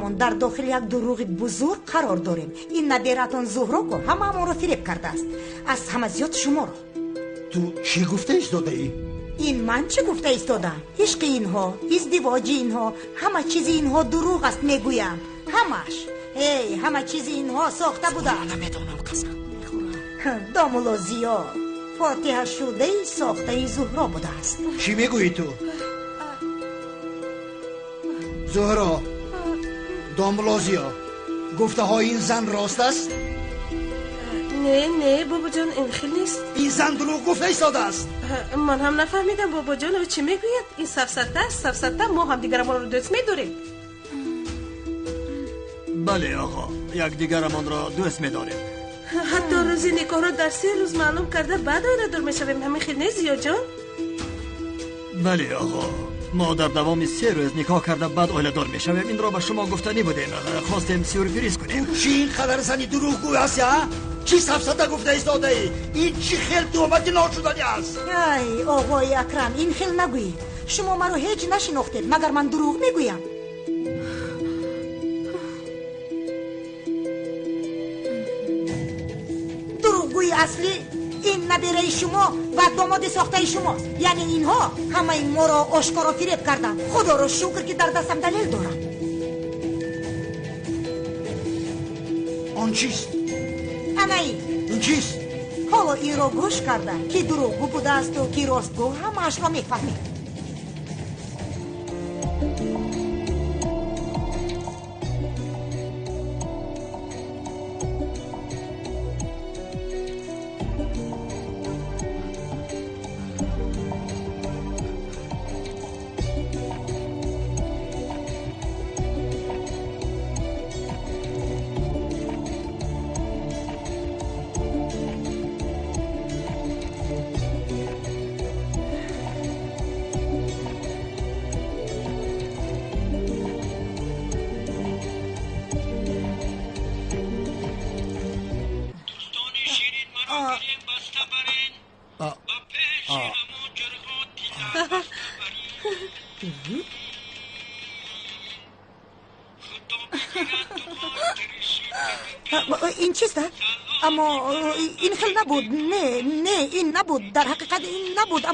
مادرمان در داخل یک دروغ بزرگ قرار داریم. این نبیرتان زهرا کو همه ما رو فریب کرده است، از همه زیاد شما رو. تو چی گفته ایستاده ای؟ این من چی گفته ایستادم؟ عشق اینها، ازدواج اینها، همه چیز اینها دروغ است میگویم، همش. همه چیز اینها ساخته بوده. نمیدونم قسم میخورم. دامولازیا فاتحه شده ساخته زهرا بوده است. چی میگویی تو؟ زهرا، دامولازیا، گفته های این زن راست است؟ نه بابا جان این خیلی نیست. این زن دروغ گفته ایستاده است. من هم نفهمیدم بابا جان چی میگوید. این سفسطه است، سفسطه. ما هم دیگرمان رو دوست میداریم. بله آقا، یک دیگرمان را دوست میداریم. حتی روزی نکاح را در 3 روز معلوم کرده بعد آیله دور میشویم. همین خیلی نیست زیا جان؟ بله آقا، ما در دوام 3 روز نکاح کرده بعد آیله دار میشویم. این را به شما گفتنی بودیم، خواستیم سورپرایز کنیم. چی این قدر زنی دروغ گوی هستی ها؟ چی سفسطه گفته ایستاده ای؟ این چی خیل توبت ناشدنی است؟ ای آقای اکرم، این خیل نگویی. شما مرا هیچ نشناختید مگر من دروغ میگویم. دروغگوی اصلی این نبیره شما و داماد ساخته شماست. یعنی اینها همه ما را آشکارا فریب کردن. خدا را شکر که در دستم دلیل دارم. آن چیست؟ این چیست؟ حالا این را گوش کردن که دروغگو بوده است و که راستگو، همه اش را میفهمید. این چیست؟ اما این خیلی نبود. نه این نبود، در حقیقت این نبود.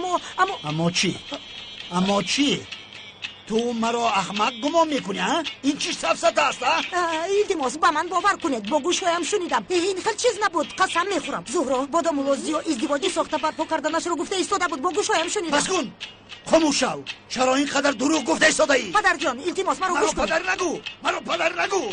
اما چی؟ تو مرا احمق گمان میکنی ها؟ این چی سفسطه است ها؟ ایلتماس با من باور کنید، با گوشهایم شنیدم. این خیلی چیز نبود، قسم میخورم. زهرا با دامولازیا ازدواجی ساخته برپا کردنش رو گفته ایستاده بود، با گوشهایم شنیدم. بس کن، خاموش شو. چرا اینقدر دروغ گفته ایستاده ای؟ پدر جان ایلتماس مرا گوش کن. مرا پدر نگو.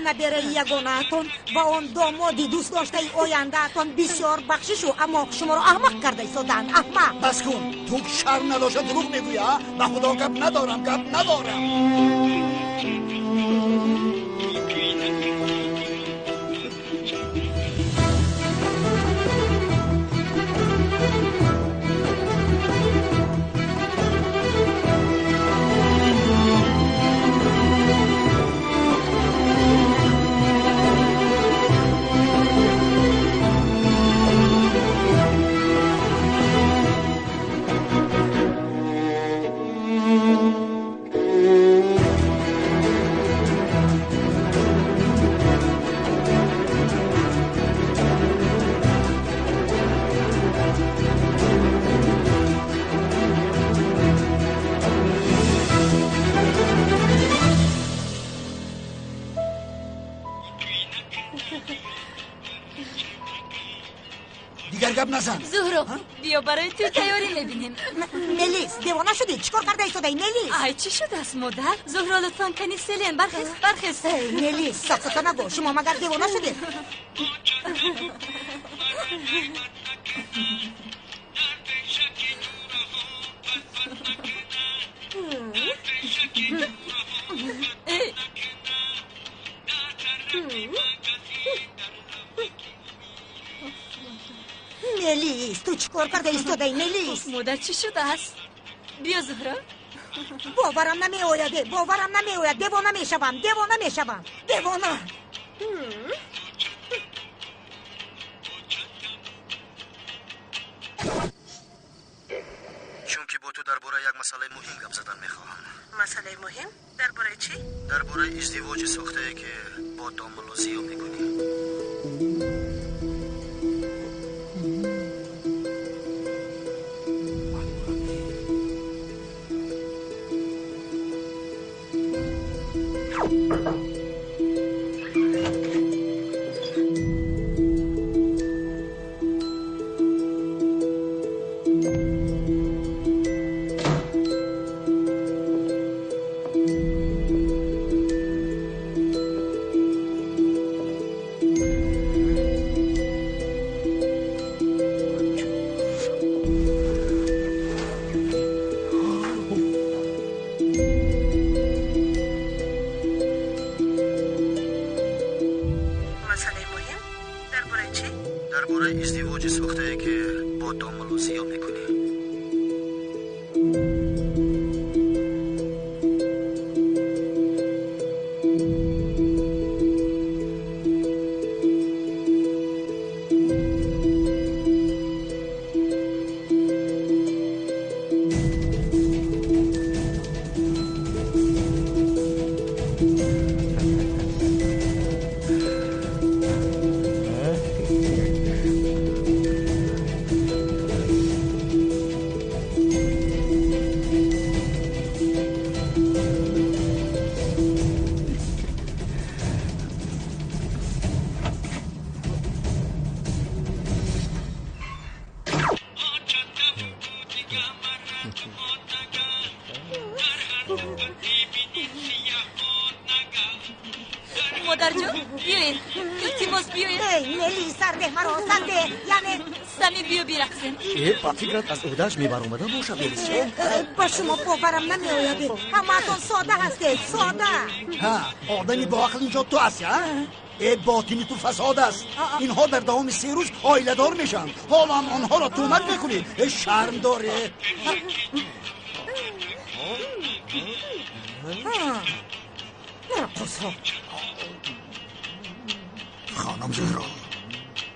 نبیره یگانه‌تان و آن دامادی دوست داشته آینده‌تان بسیار بخشش و اما شما را احمق کرده ایستادند. احمق. بس کن، تو شرم نداشته دروغ میگویی ها؟ به خدا گپ ندارم. دیگر گپ نزن. زهرا بیا برای تو تیاری میبینیم. ملیس دیوانه شدی؟ چیکار کرده ایستاده ای ملیس؟ آی چی شده است مادر؟ زهرا لطفاً پنیسیلین برخیز. ملیس سفسطه نگو، شما مگر دیوانه شدید؟ ملیس تو چیکار کرده ایستاده ای ملیس؟ مادر چی شده است؟ بیا زهرا. باورم نمی آید. دیوانه میشوم. دیوانه. مهم گپ زدن میخواهم. مسئله مهم درباره چی؟ درباره ازدواج ساخته‌ای که با داملو زیو میکنی. درباره ازدواج ساخته‌ای که با داملو زیو میکنی. مادر جان بیاین التماس بیاین. ای نلی سرده مرا سرده یعنی سمی بیا بیرقصیم. با فکرت از اودش میبر اومده باشه بریسه؟ با شما باورم نمیآید. همتون ساده هستید ساده. ها آدمی با عقل اینجا تو هستی ها؟ باطنی تو فساد است. اینها در دوام 3 روز آیله دار میشن. حالا هم آنها را تهمت میکنی. شرم داره. خانم زهرا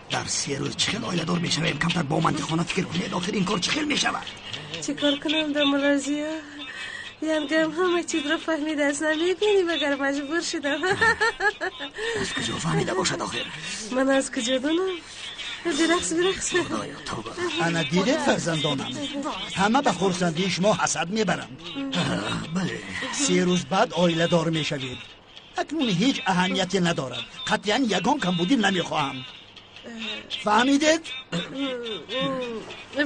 در 3 روز چخیل آیله دار میشویم. کمتر با منطقانه فکر کنید. آخر این کار چخیل میشود. چی کار کنم داملو زیو؟ یعنگم همه چیز رو فهمیده از نمیبینی مگر مجبور شدم. از کجا فهمیده باشد آخر؟ من از کجا دونم؟ برقص خدایا توبه. انا دیدید فرزندانم همه به خورسندی شما حسد میبرند. بله 3 روز بعد آیله دار میشوید. اکنون هیچ اهمیتی ندارد. قطعا یگان کمبودی نمیخواهم. فهمیدید؟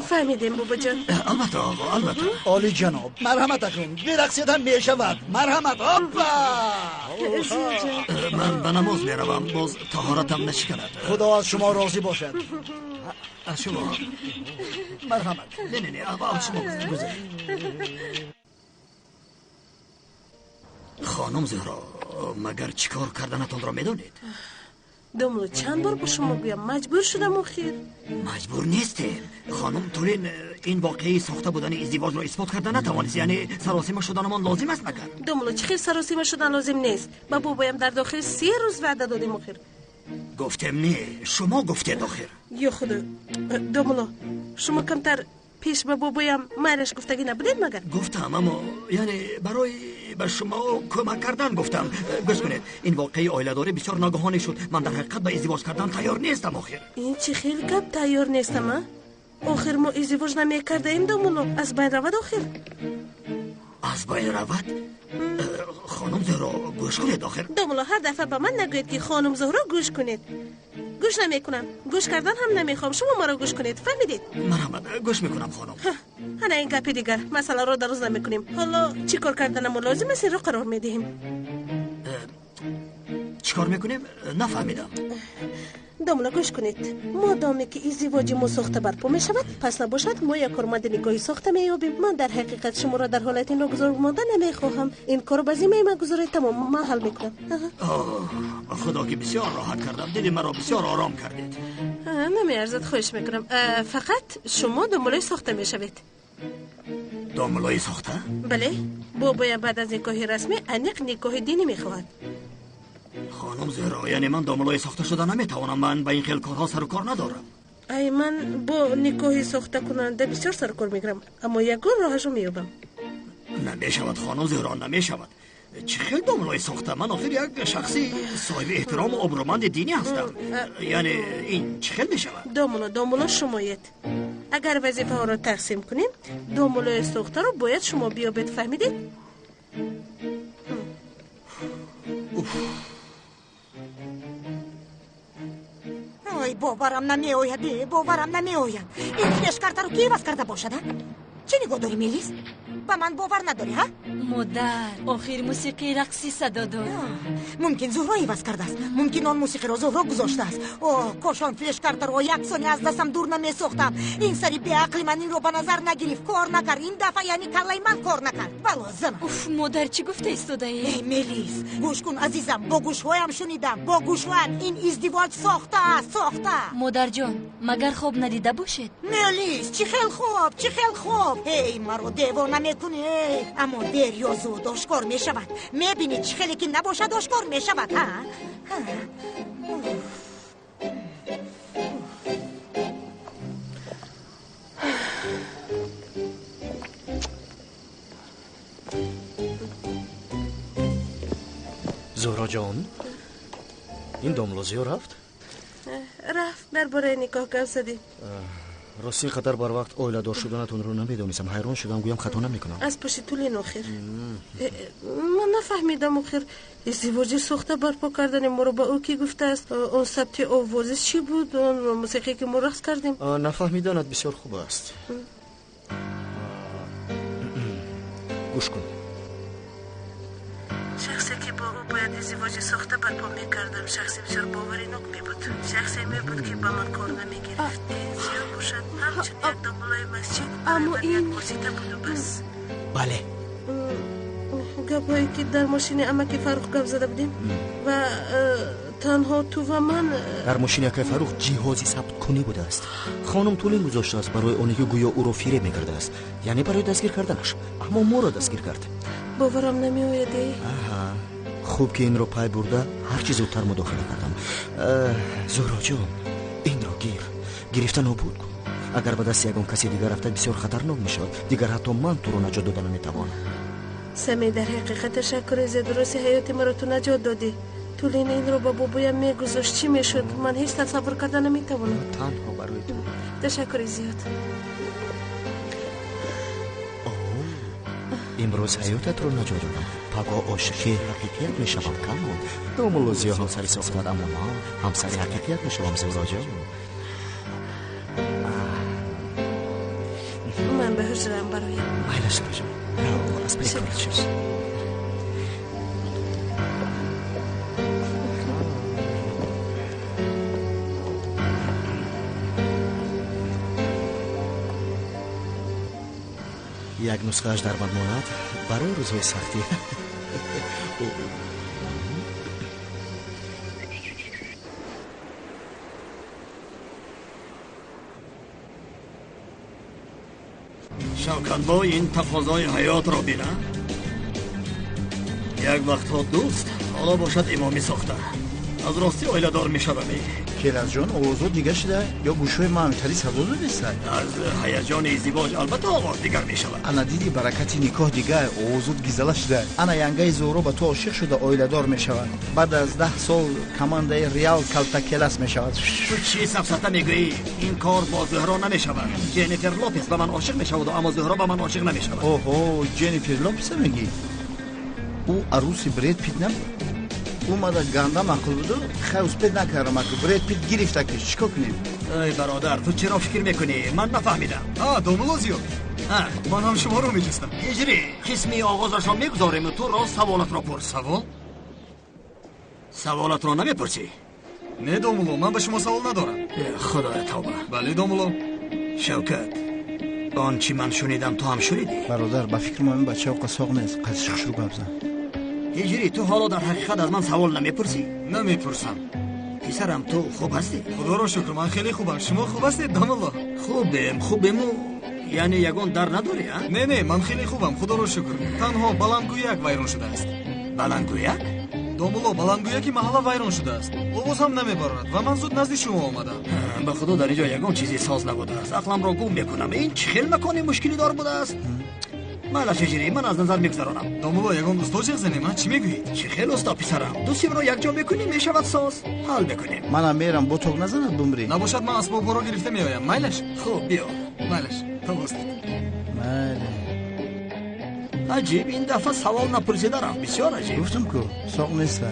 فهمیدیم بابا جان. البته آقا البته. عالی جناب مرحمت کن. برقصیدن میشود. مرحمت. هاپا من به نماز میروم. باز طهارتم نشکند. خدا از شما راضی باشد. از شما مرحمت. نه از شما گذارید. خانم زهرا مگر چیکار کردنتون را میدونید؟ داملو چند بار با شما گویم مجبور شدم اخیر. مجبور نیستیم خانم. طولین این واقعی ساخته بودن ازدواج را اثبات کردن نتوانست. یعنی سراسیمه شدنمان لازم است مگر؟ داملو چه خیلی سراسیمه شدن لازم نیست. با بابایم در داخل 3 روز وعده دادیم اخیر. گفتم نه شما گفتید آخر. یا خدا داملو شما کمتر پیش به بابایم مرش گفتگی نبودید مگر؟ گفتم اما یعنی برای به شما کمک کردن گفتم. گوش کنید این واقعی آیله‌داری بسیار ناگهانی شد. من در حقیقت به ازدواج کردن تیار نیستم آخر. این چه خیلی گپ تیار نیستم آخر ما ازدواج نمیکرده ایم داملو. از بین رود آخر. از بین رود؟ خانم زهرا گوش کنید آخر. داملو هر دفعه به من نگوید که خانم زهرا گوش کنید. گوش نمیکنم. گوش کردن هم نمیخوام. شما ما را گوش کنید. فهمیدید؟ مرحمت گوش میکنم خانم. حالا این گپی دیگر مسئله را درست نمیکنیم. حالا چی کار کردنم لازم است این را قرار میدهیم. چی کار میکنیم؟ نفهمیدم. داملو گوش کنید. مادامی که ازدواج ما ساخته برپا می شود پس نباشد ما یک کارمند نگاهی ساخته می یابیم. من در حقیقت شما را در حالت ناگزار مانده نمی خواهم. این کارو به ذمه من گذارید. تمام من حل میکنم. خدا که بسیار راحت کردم. دیدی مرا بسیار آرام کردید. نمی ارزد خواهش میکنم. فقط شما داملوی ساخته می شوید. داملوی ساخته؟ بله بابایم بعد از نکاح رسمی انیق نکاح دینی می خواهد. خانم زهرا یعنی من داملوی ساخته شده نمیتوانم. من با این خیل کارها سر و کار ندارم. ای من با نکاح ساخته کننده بسیار سر و کار میگیرم اما یگان راهشو مییابم. نمیشود خانم زهران، نمیشود. چه خیلی داملای ساخته؟ من آخر یک شخصی صاحب احترام و ابرومند دینی هستم. یعنی این چه خیلی میشود؟ دامولا شمایید. اگر وظیفه ها را تقسیم کنیم داملای ساخته رو باید شما بیابید، فهمیدید؟ ой боварам намеояд, боварам намеояд. ин флешкарта ро ки иваз карда бошад? чӣ нигоҳ дорӣ Мелис? ба ман бовар надорӣ ҳа? модар охир мусиқии рақсӣ садо дод. мумкин зуҳро иваз кардааст, мумкин он мусиқиро зуҳро гузоштааст. кош он флешкартаро як сония аз дастам дур намесохтам. ин сари беақли ман инро ба назар нагирифт, кор накард. ин дафъа яъни каллаи ман кор накард. балозима. уф модар чӣ гуфта истодаӣ? Мелис, гӯш кун азизам, бо гӯшҳоям шунидам, бо гӯшҳоям. ин издивоҷ сохтааст, сохта. модарҷон, магар хоб надида бошед? Мелис, чӣ хел хоб, чӣ хел хоб. эй маро девона мекунӣ. аммо дер ё зуд ошкор мешавад. мебинӣ чӣ хеле ки набошад ошкор мешавад. زهرا جان این داملوزیو رفت؟ رفت درباره نکاح گپ زدیم. راستی قدر بر وقت اویلادار شدنتون رو نمیدونستم. حیران شدم، گویم خطا نمیکنم. از پشت طولین آخر من نفهمیدم آخر ازدواج ساخته برپا کردن ما رو با او کی گفته است؟ اون ثبت آوازش چی بود؟ اون موسیقی که ما رقص کردیم؟ نفهمیدنت بسیار خوب است. گوش کن. شخصی که با او باید ازدواج ساخته برپا میکردم شخصی بسیار باوری نک می بود. شخصی می بود که با من کار نمیگرفت. زیاد باشد همچون یک داملای مسجد. اما این بسیطه بود و بس. بله. گپایی که در ماشین امکی فاروق گپ زده بودیم و تنها تو و من در ماشین امکی فاروق جهازی ثبت کنی بوده است. خانم طولین گذاشته است برای اونی که گویا او رو فریب میکرده است، یعنی برای دستگیر کردنش، اما ما را دستگیر کرد. باورم نمیآیده. خوب که این رو پای برده هر چیز زودتر مداخله کردم. زهرا جان این را گرفتن نابود کن. اگر به دست یگان کسی دیگر رفته بسیار خطرناک میشود. دیگر حتی من تو رو نجات دادن نمیتوانم. سمی در حقیقت تشکر از درست حیات مرا تو نجات دادی. طولین این رو با بابایم میگذاشت چی میشد؟ من هیچ تصور کردن نمیتوانم. تنها برای تو. تشکر زیاد. امروز حیاتت رو نجات دادم. پگاه عاشقی حقیقیت میشوم کامون. داملوزیا همسری ساختند اما من همسری حقیقیت میشوم زهرا جان. من به حجرم برایم. مایل زهرا جان. برو از پیکارت شد. یک نسخه اش در من ماند برای روزهای سختی. شوکت با این تقاضای حیات را بینه. یک وقتها دوست حالا باشد امامی ساخته. از راستی اویله دار می شومی. کیراز جان آوازو دیگه شده یا گوشوی مهمتری سوازو نیست؟ از هیجان ازدواج البته آواز دیگر می شود. انا دیدی برکتی نکاح دیگه آوازو گیزله شده. انا ینگه زهرا به تو عاشق شده اویله دار می شود. بعد از 10 سال کمانده ریال کلتاکلاس می شود. تو چی سفسطه میگویی؟ این کار با زهرا نمی شود. جنیفر لوپس به من عاشق می شود اما زهرا به من عاشق نمی شود. اوه جنیفر لوپس میگی؟ او عروسی برید پیت نبود؟ اومده گنده مقل بودو خوز پید نکرم اکو برید پیت گرفته که چیکا کنیم؟ ای برادر تو چرا فکر میکنی؟ من نفهمیدم. داملوزیو من هم شما رو میجستم. هجری قسمی آغازش را میگذاریم تو راست سوالت را پرس. سوالت را نمیپرسی؟ نه داملو من به شما سوال ندارم. خدای توبه. بله داملو. شوکت آن چی من شنیدم تو هم شنیدی؟ برادر با فکر ما این بچه ها قصاق نیست قصشق شروع ببزن. هجری تو حالا در حقیقت از من سوال نمیپرسی؟ نمیپرسم. پسرم تو خوب هستی؟ خدا را شکر من خیلی خوبم. شما خوب هستید داملو؟ خوبم یعنی یگان در نداری ها؟ نه من خیلی خوبم خدا را شکر. تنها بلندگویک ویران شده است. بلندگویک؟ داملو بلندگویکی محله ویران شده است. آواز هم نمیبرد و من زود نزد شما آمدم. به خدا در اینجا یگان چیزی ساز نبوده است. عقلم را گم میکنم. این چه خیلی مکانی مشکلی دار بوده است؟ مالا چجوری؟ من از نظر میگذرانم. домуло ягон усто чиз занема чӣ мегӯед چی خیلی استا پسرم دو سیمرو یک جا میکنیم میشود ساز حال میکنیم. منم میرم بوتوق نزند بمری. набошад ман асбобҳоро гирифта меоям майлаш خوب بیا. майлаш тавост майли. عجیب این دفعه سوال نپرسیده رفت. بسیار عجیب. گفتم کو ساق نیست.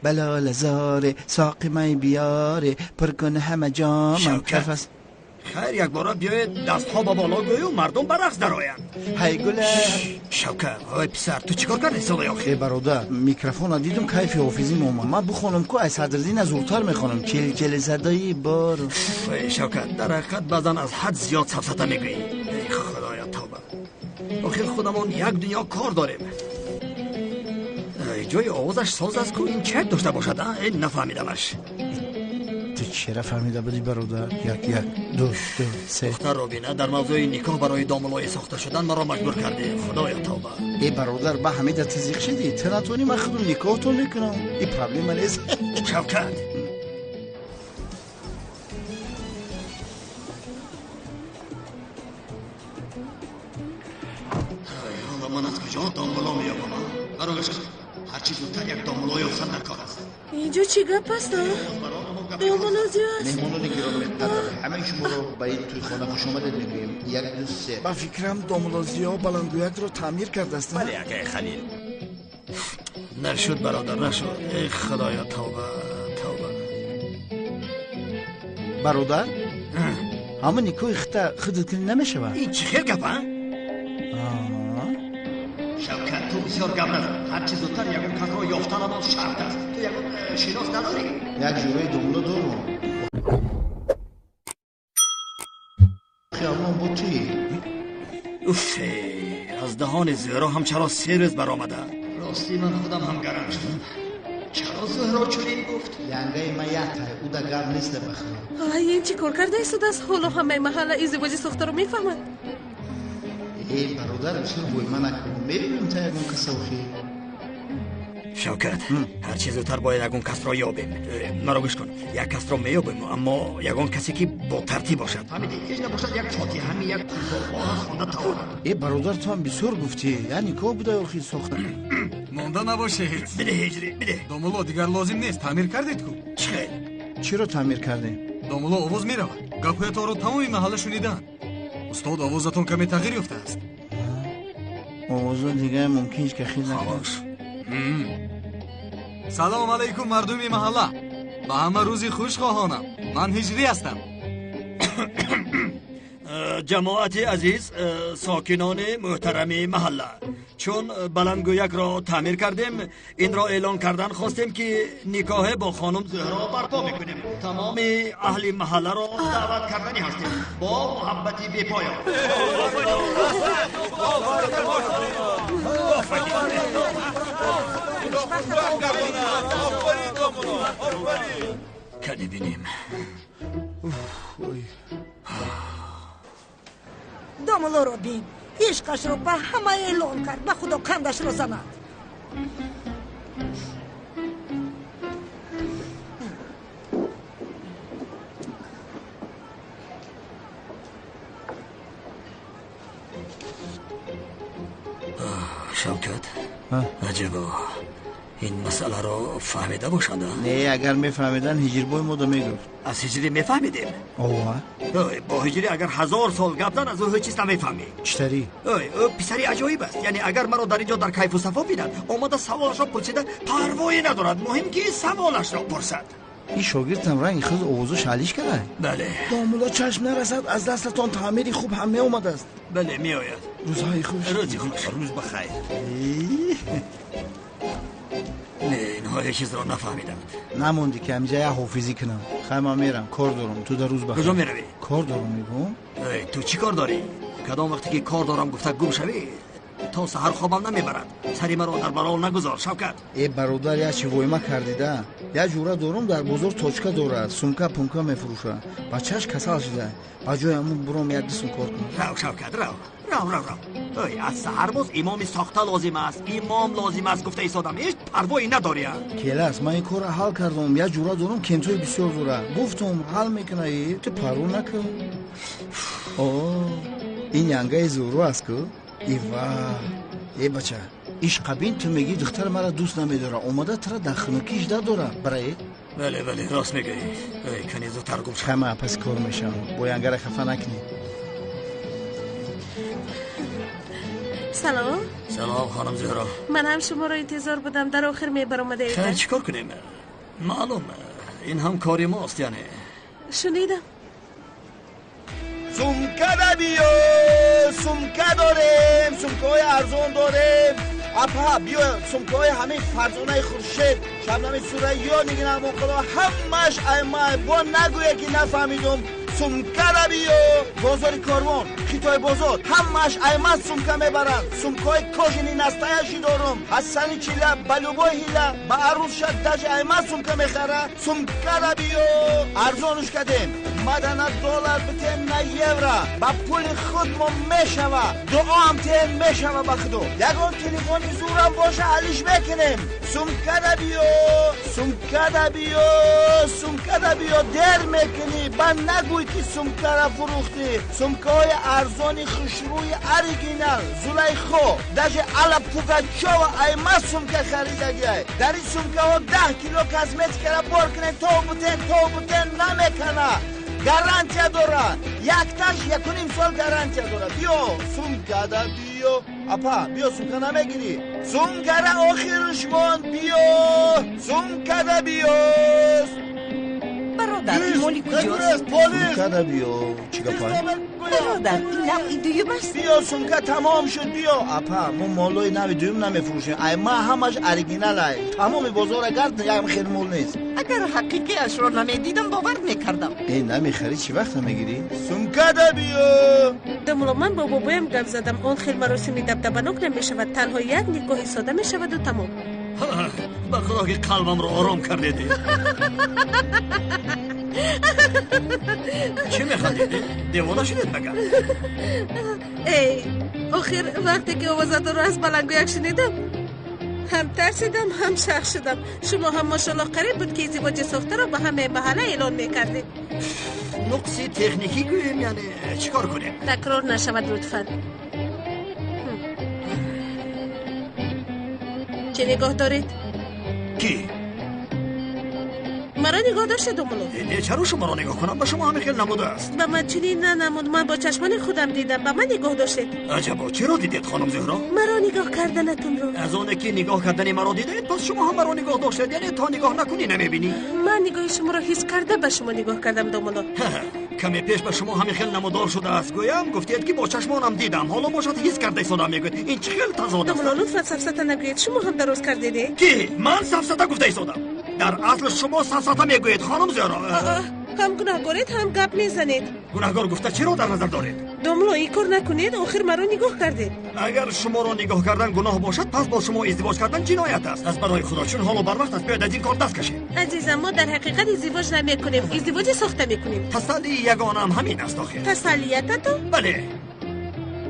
بلال زاره ساقی می بیاره پر کن همه جامم شوکت. خیر یک بار بیاید دست ها با بالا گوی و مردم برقص درآیند. های گله. شوکت آی پسر تو چیکار کردی سالی آخی؟ ای برادر میکروفون دیدم کیف حافظی مومن من بخونم که از صدرالدین از زورتر میخونم کل صدایی بار. شوکت در حقیقت بعضا از حد زیاد سفسطه میگویی. ای خدایا توبه. آخر خودمون یک دنیا کار داریم. جای آوازش ساز است که این چک داشته باشد. این نفهمیدمش. تو چرا فهمیده بودی برادر؟ یک دو سه. دختر رابینه در موضوع نکاح برای داملای ساخته شدن مرا مجبور کرده. خدایا توبه. ای برادر به همه در تزیق شدی تو نتونی من خودم نکاحتون میکنم. این پرابلم نیست. شوکت حالا من از کجا داملا میابم؟ برایش هرچی زودتر یک داملا یافتن در کار است. اینجا چی گپ است؟ داملا زیاد مهمونان گرامی همه شما رو باید توی خانه خوش آمدید میگوییم. یک دو سه. با فکرم داملازی ها بلندگویک رو تعمیر کرده است. بله اگه خلیل نشد برادر نشد. ای خدایا توبه. برادر همه نکاح خودت کنی نمیشود. این چی خیر گپ ها؟ شوکت تو بسیار گپ نزن. هرچی زودتر یکون کس را یافتن ما شرط است. تو یکون شناس نداری؟ یک جوره داملا دارم. خیابان بود توی اوف از دهان زهرا هم چرا 3 روز برآمده. راستی من خودم هم گرم شدم. چرا زهرا چنین گفت؟ ینگه ما یخته او در گرم نیست بخیر. این چی کار کرده است دست حالا همه محل ازدواج ساخته رو میفهمد. ای برادر بسیار بوی من نکنم ببینم تا یکون کس اوخی. شوکت هر چیز زودتر باید یکون کس را یابیم. مرا گوش کن یک کس را میابیم اما یکون کسی که با ترتیب باشد. فهمیدی هیچ نباشد یک فاتحه همین یک قرآن خوانده تا. ای برادر تو هم بسیار گفتی یعنی که بوده اوخی ساخته. монда набошед بده هجری بده. домуло дигар лозим нест таъмир кардед ку چه؟ چرا تعمیر کردیم؟ домуло овоз меравад гапҳоятонро тамоми маҳалла шунидаанд устод овозатон каме тағйир ёфтааст اوضاع دیگه ممکنه که خیلی خاموش. салом алайкум мардуми маҳалла ба ҳама рӯзи хуш хоҳонам ман ҳиҷрӣ ҳастам جماعت عزیز ساکنان محترم محله چون بلندگویک را تعمیر کردیم این را اعلان کردن خواستیم که نکاح با خانم زهرا برپا میکنیم. تمام اهل محله را دعوت کردنی هستیم با محبتی بی‌پایان. کنی بینیم داملا رو بین عشقش رو به همه اعلان کرد. به خدا قندش رو زند. شوکت عجبا این مسئله رو فهمیده باشند؟ نه اگر میفهمیدن هجر بوی مادا میگفت. از هجری میفهمیدیم؟ اوه با هجری اگر 1000 سال گپ زد از او هیچ چیز نمیفهمی. چطوری؟ او پسری عجایب است. یعنی اگر مرا در اینجا در کیف و صفا بیند آمده سوالش را پرسیده پروایی ندارد. مهم که سوالش را پرسد. این شاگردم رنگ خود اوضاع شلیش کرده. بله داملا چشم نرسد از دستتان تعمیری خوب هم میومد است. بله میآید. روزهای خوش. روزی خوش. روز بخیر. نه اینها هیچ چیز را نفهمیدم. نموندی که همجا یه حافظی کنم. خیلی من میرم کار دارم. تو در روز بخیر. کجا میروی؟ کار دارم میگم. تو چی کار داری؟ کدام وقتی که کار دارم گفته گم شوی تا سحر خوابم نمیبرد. سری مرا در بلال نگذار شوکت. ای برادر یا چی وایما کردیده یا جوره دارم در بازار توچکا دارد سومکا پونکا میفروشه بچهش کسل شده بجای همون برام یک قسم کار کنم. رو شوکت رو ای از سحر باز امام ساخته لازم است. امام لازم است گفته ایستادم. هیچ پروایی نداری. کلاس من این کار حل کردم یا جوره دارم کنتوی بسیار دوره گفتم حل میکنه تو پرو نکن. این янгаи зӯру аст ку? ива бача ишқабин ту меги духтар мара дӯст намедора омада тара дар хунукиш дадора барае بله راست میگی کنی زودتر گم شو همه پس کار میشم با янгаро خفه نکنی سلام خانم زهرا من هم شما رو انتظار بودم در آخر میبرامده ایدن خیلی چیکار کنیم معلوم این هم کاری ماست یعنی شنیدم سمکه بیا سمکه داریم سمکه های ارزان داریم اپا بیا سمکه های همین فرزانه خورشید شبنم سوره یا نگین موقعا همش ایمه با نگویه که نفهمیدم سمکه بیا بازار کاروان خیتای بازار همش ایمه سمکه میبرن سمکه های کاجینی نستایشی دارم از سنی چیله بلوبای هیله با عروض شد دج ایمه سمکه میخره سمکه بیا ارزانش کدیم مدن دلار بتین نه یورو با پول خود ما میشوه دعا هم تین میشوه با خودو یکان تلفنی زورم باشه حلیش بکنیم سمکه بیا سمکه بیا سمکه بیا در میکنی با نگوی که سمکه را فروختی سمکه های ارزانی خوشروی اریگینال زلیخو دج علب پوکاچو و ایمه سمکه خریدگیه در این سمکه ها 10 کیلو کزمتیک را بار کنه تو بوتن نمیکنه گارانتیا داره یک تاش 1.5 سال گارانتیا داره بیا سمکه دا بیا اپا بیا سمکه نمیگیری سمکه را آخرش ماند بیا سمکه دا بیا برادر این مالی کجاست؟ سمکه دا بیا چیکا پای؟ برادر این نوعی دویم است؟ بیا سمکه تمام شد بیا اپا ما مالای نوی دویم نمیفروشیم ای ما همش اریگینال های تمام بازار گرد یکم خیلی مول نیست اگر حقیقی اش رو نمیدیدم باور میکردم ای نمیخری چی وقت میگیری؟ سمکه دا بیا دمولو من با بابایم گپ زدم اون خیلی مراسمی دبدبناک نمیشود تنها یک نگاهی ساده میشود و تمام به خدا که قلبم رو آرام کردیدی چی میخوادیدی؟ دیوانه شدید مگر؟ ای آخر وقتی که آوازت رو از بلنگویک شنیدم هم ترسیدم هم شخ شدم شما هم ماشالله قریب بود که ازدواج ساخته رو به همه محله اعلان میکردید نقصی تکنیکی گویم یعنی چیکار کنیم؟ تکرار نشود لطفاً چه نگاه دارید؟ کی؟ مرا نگاه داشته دومولو چرا شما را نگاه کنم؟ به شما همه خیلی نموده است به من چنین نمود من با چشمان خودم دیدم به من نگاه داشتید عجبا چرا دیدید خانم زهرا؟ مرا نگاه کردنتون رو از اونه که نگاه کردنی مرا دیدید پس شما هم مرا نگاه داشتید یعنی تا نگاه نکنی نمیبینی؟ من نگاه شما را حس کرده به شما نگاه کردم دومولو کمی پیش به شما همین خیلی نمودار شده است گویم گفتید که با چشمانم دیدم حالا باشد حس کرده ایستادم میگوید این چه خیلی تضاد است دومولو لطفا سفسطه نگویید شما هم درست کردید کی من سفسطه گفته ایستادم در اصل شما سفسطه میگویید خانم زهرا هم گناهگارید هم گپ میزنید گناهگار گفته چی رو در نظر دارید دومولو این کار نکنید آخر مرا نگاه کردید اگر شما را نگاه کردن گناه باشد پس با شما ازدواج کردن جنایت است از برای خدا چون حالا بر وقت است بیاید از این کار دست کشید عزیزم ما در حقیقت ازدواج نمیکنیم ازدواج ساخته میکنیم تسلی یگانم همین است آخر تسلیت تو بله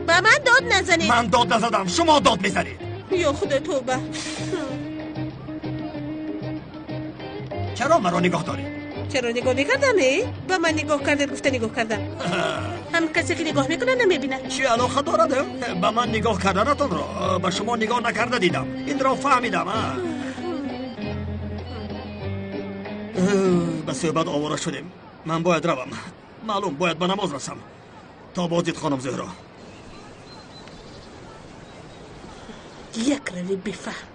به من داد نزنید من داد نزدم شما داد میزنید یا خدا توبه چرا مرا نگاه دارید چرا نگاه نکردم به من نگاه کرده گفته نگاه کردم هم کسی که نگاه میکنه نمیبینه چی علاقه دارد به من نگاه کردنتون را به شما نگاه نکرده دیدم این را فهمیدم به صحبت آواره شدیم من باید روم معلوم باید به نماز رسم تا بازدید خانم زهرا یک روی بفهم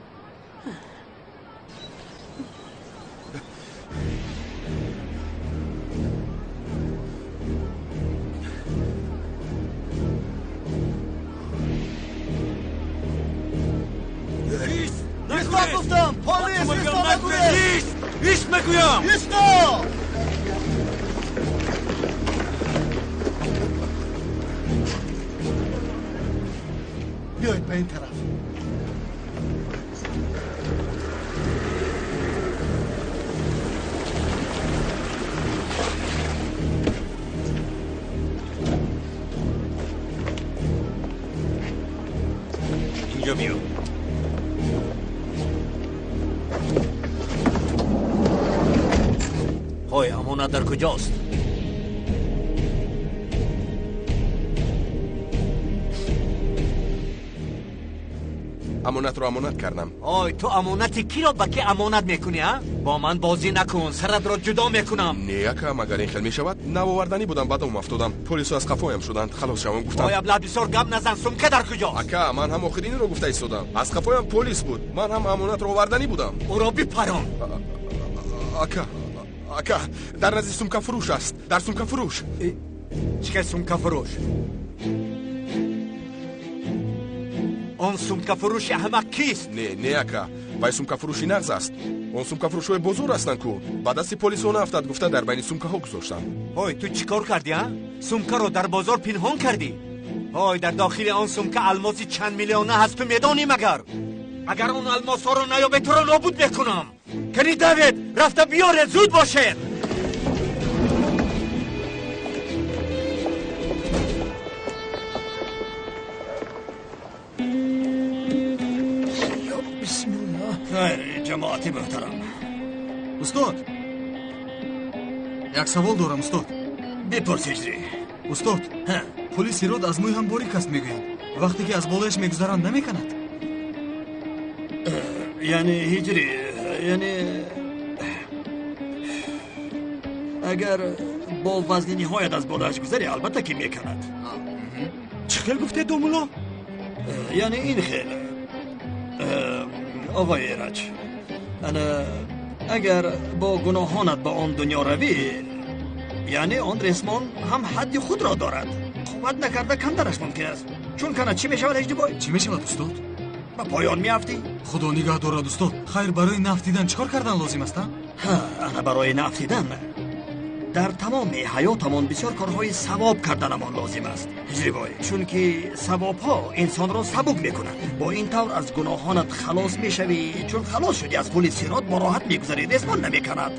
ایستا گفتم پلیس ایستا نگویید ایست میگویم ایستا بیایید به این طرف اینجا بیا های امانت در کجاست؟ امانت رو امانت کردم. آی تو امانتی کی را به که امانت میکنی ها؟ با من بازی نکن، سرت را جدا میکنم. نه اکا، مگر این خیلی میشود؟ نوآوردنی بودم بعدم افتادم. پلیس از قفایم شدند، خلاص شوم گفتم. آی ابله بسیار گپ نزن، سمکه در کجاست؟ اکا من هم آخرین رو گفته ایستادم. از قفایم پلیس بود. من هم امانت رو آوردنی بودم. او را بپران. اکا در نزدیک سمکه فروش است. در سمکه فروش. چه سمکه فروش؟ آن سمکه فروش احمق کیست؟ نه اکا، وای سمکه فروشی نغز است. اون سمکه فروش های بزرگ هستند کو. بعد از پلیس اون افتاد گفتن در بین سمکه ها گذاشتن. اوی تو چیکار کردی ها؟ سمکه رو در بازار پنهان کردی. اوی در داخل آن سمکه الماسی چند میلیونه هست تو میدانی مگر؟ اگر اون الماس ها رو نیابه تو رو نابود میکنم. کنی دوید رفته بیاره، زود باشه. خیر جماعتی محترم. استاد یک سوال دارم استاد. بپرس هجری. استاد پلیس ایراد از موی هم باریک است میگوید. وقتی که از بالایش میگذرند نمیکند. یعنی هجری، یعنی اگر با وزن نهایت از بالایش گذری البته که میکند. چه خیل گفته دومولا؟ یعنی این خیل آقای ایرج، اگر با گناهانت با آن دنیا روی، یعنی آن رسمان هم حد خود را دارد. قوت نکرده کم درش ممکن است. چون کنه چی میشود هجری بای؟ چی میشود استاد؟ با پایان میافتی؟ خدا نگاه دارد استاد. خیر برای نفتیدن چکار کردن لازم است؟ انا برای نفتیدن در تمام حیاتمان بسیار کارهای ثواب کردنمان لازم است هجری بای، چون که ثواب ها انسان را سبک میکنند. با این طور از گناهانت خلاص میشوی. چون خلاص شدی از پلیس سیرات با راحت میگذری، رسمان نمیکند.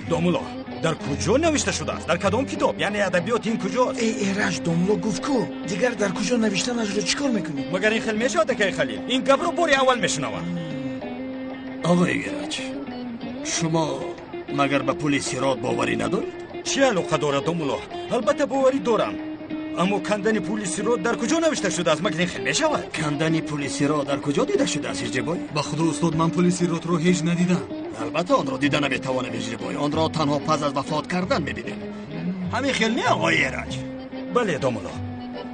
دومولا در کجا نوشته شده است؟ در کدام کتاب؟ یعنی ادبیات این کجاست؟ ای ایرج دومولا گفت کو دیگر در کجا نوشتنش رو چیکار میکنی؟ مگر این خیلی میشود که خلیل این گپ رو باری اول میشنوم. آقای ایرج، شما مگر به پلیس سیرات باوری ندارید؟ چی علاقه دارد دومولا؟ البته باوری دارم، اما کندن پلیسی رو در کجا نوشته شده است؟ مگر این خیلی میشود؟ کندن پلیسی را در کجا دیده شده است هجری بای؟ به خدا استاد من پلیسی رو هیچ ندیدم. البته آن را دیده نمیتوانم هجری بای، آن را تنها پس از وفات کردن میبینیم. همین خیلی نه آقای ایرج؟ بله دومولا.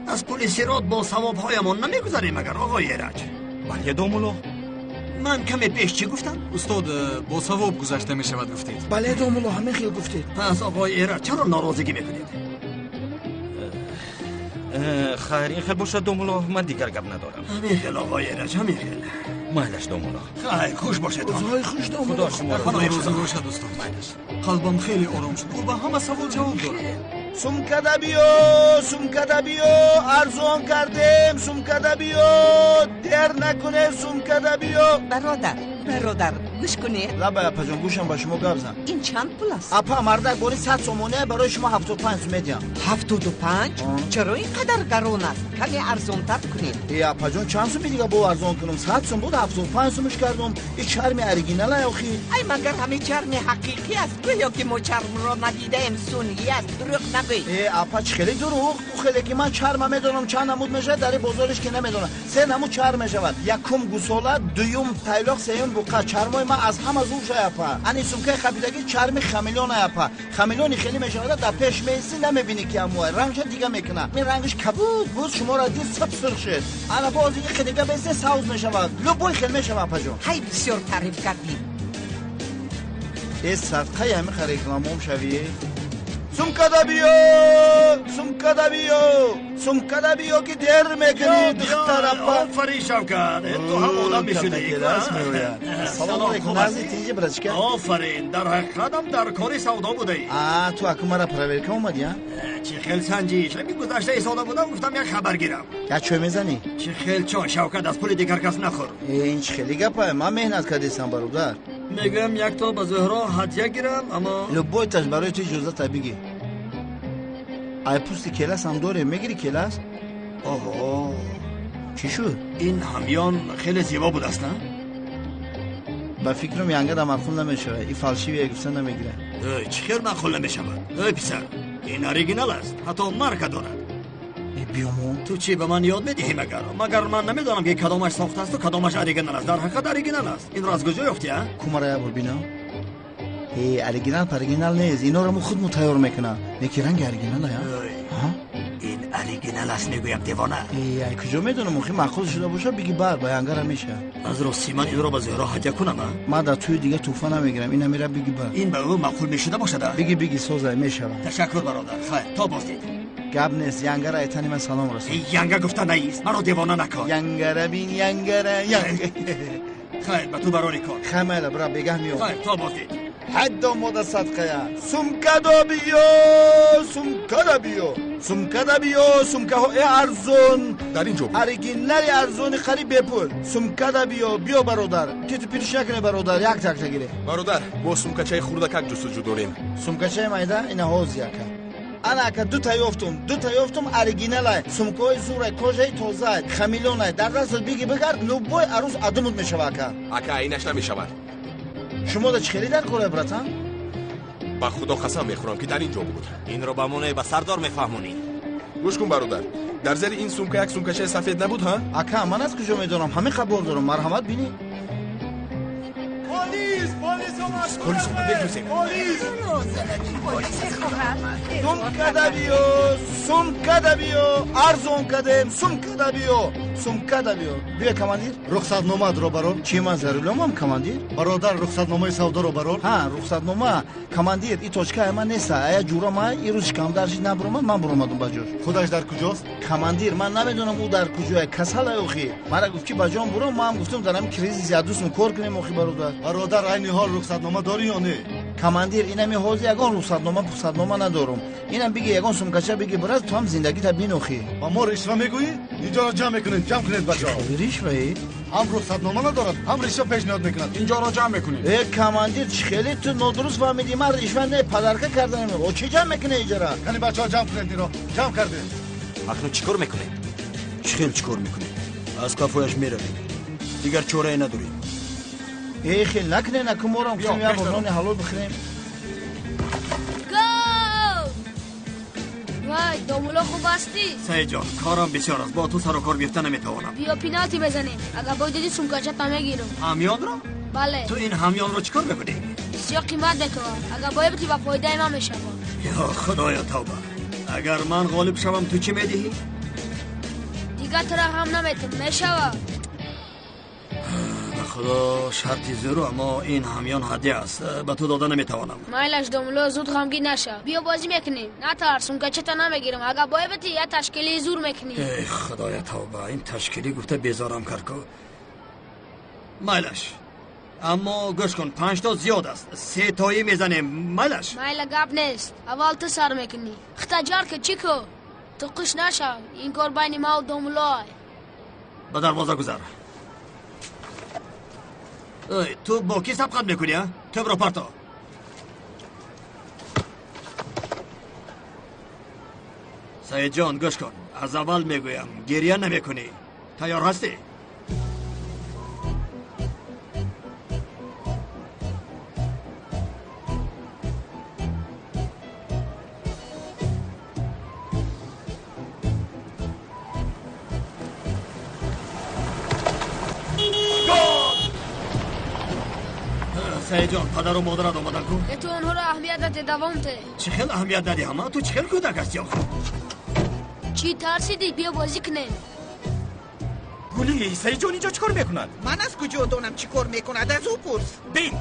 از پلیسی را با ثواب هایمان نمیگذاریم مگر آقای ایرج؟ بله دومولا. من کمی پیش چی گفتم؟ استاد با ثواب گذشته می شود گفتید. بله دومولا همین خیلی گفتید. پس آقای ایرج چرا ناراضگی میکنید؟ خیر این خیلی باشد دومولا، من دیگر گپ ندارم. همین خیلی آقای ایرج، همین خیلی. مهلش دومولا. خیر خوش باشید. خدای خوش دومولا. خدا شما خدا روزی باشد استاد. قلبم خیلی آرام شد. او به همه سوال جواب داد. سمکده بیو ارزان کردیم. سمکده بیو در نکنه. سمکده بیو. برادر گوش کنید. لبه اپا جان گوشم با شما گپ زن. این چند پول است؟ اپا مردک باری 100 سومونه برای شما 75 سومه دیم. 75؟ چرا اینقدر گران است؟ کمی ارزان تر کنید. ای اپا جان چند سومی دیگه با ارزان کنم؟ 100 سوم بود 75 سومش کردم. این چرم اوریجینال اخی. ای مگر همین چرم حقیقی است؟ گویا که ما چرم را ندیده ام سونی است. دروغ نگوی. ای اپا چه خیلی دروغ؟ تو خیلی که من چرم میدونم چند نمود میشه در بازارش که نمیدونم. 3 نمود چرم میشود. یکم گوساله، دوم تایلاق، سوم بوقا. چرمای من از هم از اون شای اپا. این سمکه قبیلگی چرم خمیلون اپا. خمیلونی خیلی میشود در پیش میسی نمیبینی که امو رنگش دیگه میکنه. می رنگش کبود بود شما را دید سب سرخ شد. انا بازی خیلی دیگه بیسته ساوز میشود. لبوی خیلی میشود اپا جون. های بسیار تعریف کردی. این صدقه همه خریکلاموم شویه. سمکده بیو که در میکنی دختر اپا. آفرین شوکت، تو هم آدم میشدی. سلام علیکم نزدی تینجی برچکه. آفرین، در حقیقت هم در کاری سودا بوده ای. تو اکو مرا پرورکه اومدی ها؟ چه خیل سنجی، شبی گذشته سودا بودم گفتم یک خبر گیرم. که چوی میزنی؟ چه خیل چون شوکت از پول دیگر کس نخور. این چه خیلی گپه من مهنت کردیستم برادر. میگم یک تا به زهرا هدیه گیرم اما لبوی تاش برای تو اجازه تا بگی. ای پوستی کلاس هم داره میگیری کلاس؟ اوه چی شد؟ این همیان خیلی زیبا بود است نه؟ با فکرم ینگه در مخول نمیشه. این فالشیوی گفته نمیگیره. چه خیر مخول نمیشه ای پسر این اوریجینال است حتی مارکه دارد. بیامون تو چی به من یاد میدهی مگر من نمیدانم که کدامش ساخته است و کدامش اوریجینال است. در حقیقت اوریجینال است. این را از کجا یافتی ها؟ کمرا بربینا اوریجینال پرگینال نیست. اینا رو خود تیار میکنه. یکی رنگ اوریجینال ها؟ این اوریجینال است میگویم دیوانه. ای کجا میدونم مخی معقول شده باشه بگی بر بیانگر میشه. از راستی من این رو به زهرا هدیه کنم ها؟ من در توی دیگه طوفان نمیگیرم. اینا میره بگی بر. این به او معقول میشده باشه ده؟ بگی سوزه میشه. تشکر برادر. خیر تا بازدید. گاب نیست. ینگر ایتانی من سلام رسون. ینگر گفته نیست. مرا دیوانه نکن. ینگر بین ینگر. خیر به تو براری کن. خمیله برا بگه میام. خیر تا بازدید. حد مود صدقه سمکه بیو سمکه های ارزون در اینجا اوریجینال ارزون خرید بپول. سمکه بیو برادر که تو پیش نکنه برادر. یک تک گیره برادر ما سمکه چای خوردکک جستجو داریم. سمکه چای مایده اینا حوض یکه. انا که دو تا یافتم اوریجینال سمکه زوره کجای تازه خمیلونه در دست بگی بگرد نوبوی عروس ادمود میشوه اکا اینش نمیشود. شما دا چه خریدار کنه براتان؟ با خدا قسم میخورم که در اینجا بود. این رو بمونه به سردار میفهمونی. گوش کن برادر. در زیر این سمکه یک سمکه سفید نبود ها؟ اکا من از کجا میدونم؟ همه قبول دارم. مرحمت بینی؟ پلیس رو بگوزیم. سمکه بیو ارزون کدیم سمکه بیو بیا کماندیر. رخصت نامه رو برام. چی من ضرورم کماندیر؟ برادر رخصت نامه سودا رو برام. ها رخصت نامه کماندیر این توچکه من نیست. ایا جورا ما این روز کم درش نبرم من برام بجور. خودش در کجاست؟ کماندیر من نمیدونم او در کجاست. کسل اوخی مرا گفت که بجام برام. ما هم گفتم دارم کریز زیادوس کار کنیم اوخی برادر این حال رخصت نامه داری یا نه؟ کماندیر اینا می حوزه یگان رخصت نامه ندارم. اینم بگی یگان سمکچه بگی برات تو هم زندگی تا بینوخی. با ما رشوه میگویی؟ اینجا را جمع کنید بچه‌ها. رشوه؟ هم رخصت نامه ندارد هم رشوه پیشنهاد میکنند. اینجا را جمع میکنید. ای کماندیر خیلی تو نادرست فهمیدی. من رشوه نه پدرکه کردم. او چه جمع میکنه اینجا را؟ یعنی بچه‌ها جمع کنید اینو. جمع کرده. اکنون چیکار میکنه؟ چیکار میکنه؟ از کافویش میره. دیگر چاره نداری. ای خیلی نکنه مورم گفتم یا بابرانی حلال بخوریم. وای دومولا خوب هستی؟ سعید جان کارم بسیار است. با تو سر و کار بیفته نمیتوانم. بیا پینالتی بزنیم. اگر باید دیدی سمکچه تا میگیرم. همیان را؟ بله. تو این همیان را چیکار میکنی؟ بسیار قیمت میکنم. اگر باید بتی با فایده من میشم. یا خدایا توبه. اگر من غالب شوم تو چی میدهی؟ دیگه تو را هم نمیتونم میشوم. خدا شرطی زیرو اما این همیان هدیه است. به تو داده نمیتوانم. مایلش دوملو زود غمگین نشه. بیا بازی میکنیم. نترس سمکچه تا نمیگیرم. اگر باید بتی یه تشکیلی زور میکنیم. ای خدایا توبه. این تشکیلی گفته بیزارم کرد که مایلش. اما گوش کن 5 تا زیاد است. 3 تایی میزنیم. مایلش مایل گپ نیست. اول تو سر میکنی. اختجار که چی کو؟ تو قش نشه. این کار بین ما و دوملو. به دروازه گذر. تو با کی سبقت میکنی ها؟ تو برو پارتا. سعید جان گوش کن. از اول میگویم گریه نمیکنی. تیار هستی؟ سعید جان پدر و مادرت آمدن کن. تو اونها را اهمیت دادی دوام ته. چه خیل اهمیت دادی همه؟ تو چه خیل کودک هستی آخه؟ چی ترسیدی؟ بیا بازی کنیم. گلی سعید جان اینجا چیکار میکنند؟ من از کجا دونم چیکار میکند؟ از او پرس. بین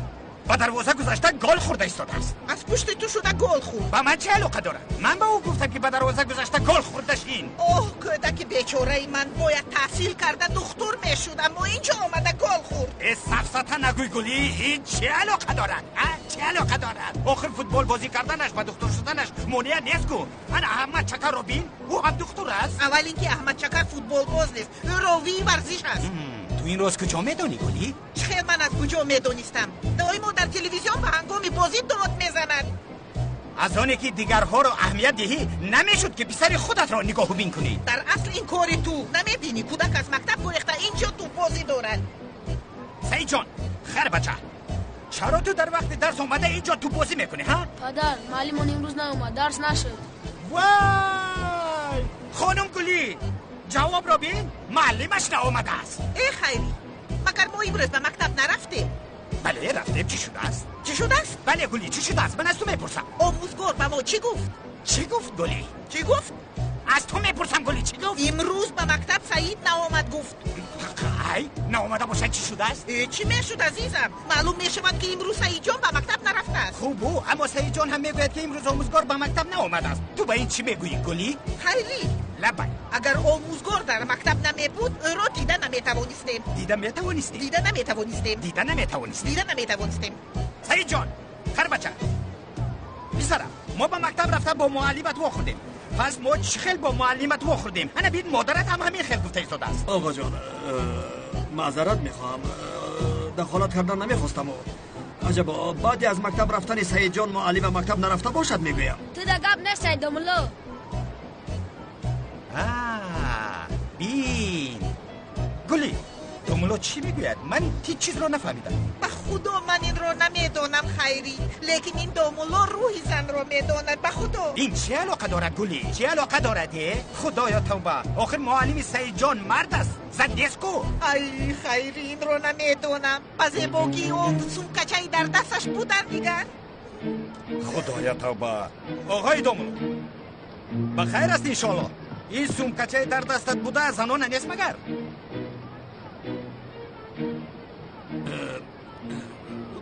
با دروازه گذاشته گل خورده ایستاده است. از پشت تو شده گل خورد. با من چه علاقه دارد؟ من به او گفتم که با دروازه گذاشته گل خوردش این. اوه کودک بیچاره من باید تحصیل کرده دکتر میشد اما اینجا آمده گل خورد. سفسطه نگوی گلی. این چه علاقه دارد؟ چه علاقه دارد؟ آخر فوتبال بازی کردنش با دکتر شدنش مانع نیست کو. انا احمد چکر رو بین او هم دکتر است. اول اینکه احمد چکر فوتبال باز نیست. او راوی ورزش است. تو این روز کجا میدونی گلی؟ چه من از کجا میدونستم؟ دائما در تلویزیون به هنگام بازی داد میزنند. از آنی که دیگرها رو اهمیت دهی نمیشد که پسر خودت را نگاه بین کنی. در اصل این کار تو نمیبینی کودک از مکتب گریخته اینجا تو بازی دارند. سعید جان خیر بچه چرا تو در وقت درس اومده اینجا تو بازی میکنی ها؟ پدر معلمون امروز نیومد درس نشد. وای خانم گلی جواب را بین. معلمش نآمده است. ای خیری، مگر ما امروز به مکتب نرفتیم؟ بله رفتیم. چی شده است؟ چی شده است؟ بله گلی چی شده است؟ من از تو میپرسم. آموزگار به ما چی گفت؟ چی گفت گلی؟ چی گفت؟ از تو میپرسم گلی چی گفت؟ امروز به مکتب سعید نآمد گفت. ای نآمده باشد چی شده است؟ چی میشد عزیزم؟ معلوم میشود که امروز سعید جان به مکتب نرفته است. خوبو، اما سعید جان هم میگوید که امروز آموزگار به مکتب نآمده است. تو به این چی میگویی گلی؟ خیلی لبای اگر آموزگار در مکتب نمی بود او را دیده نمیتوانستیم. دیده میتوانستیم؟ دیده نمیتوانستیم. دیده نمیتوانستیم. دیده نمیتوانستیم. سعید جان خر بچه پسرم، ما به مکتب رفته با معلمت واخوردیم. پس ما چه خیل با معلمت واخوردیم؟ انا بید مادرت هم همین خیل گفته ایستاده است. آقا جان معذرت میخوام، دخالت کردن نمیخواستم. عجبا بعدی از مکتب رفتن سعید جان معلم مکتب نرفته باشد میگویم. تو در گپ نسای دوملو. بین گلی دوملو چی میگوید؟ من هیچ چیز رو نفهمیدم. به خدا من این رو نمیدونم خیری، لیکن این دوملو روحی زن رو میدوند. به خدا این چه علاقه دارد گلی؟ چه علاقه دارد؟ خدایا توبه، آخر معلم سعید جان مرد است، زن نیست کو؟ ای خیری این رو نمیدونم. پس باگی اون سومکچه‌ای در دستش بودن دیگر. خدایا توبه. آقای دوملو بخیر است انشالله. این سومکچه در دستت بوده زنانه نیست مگر؟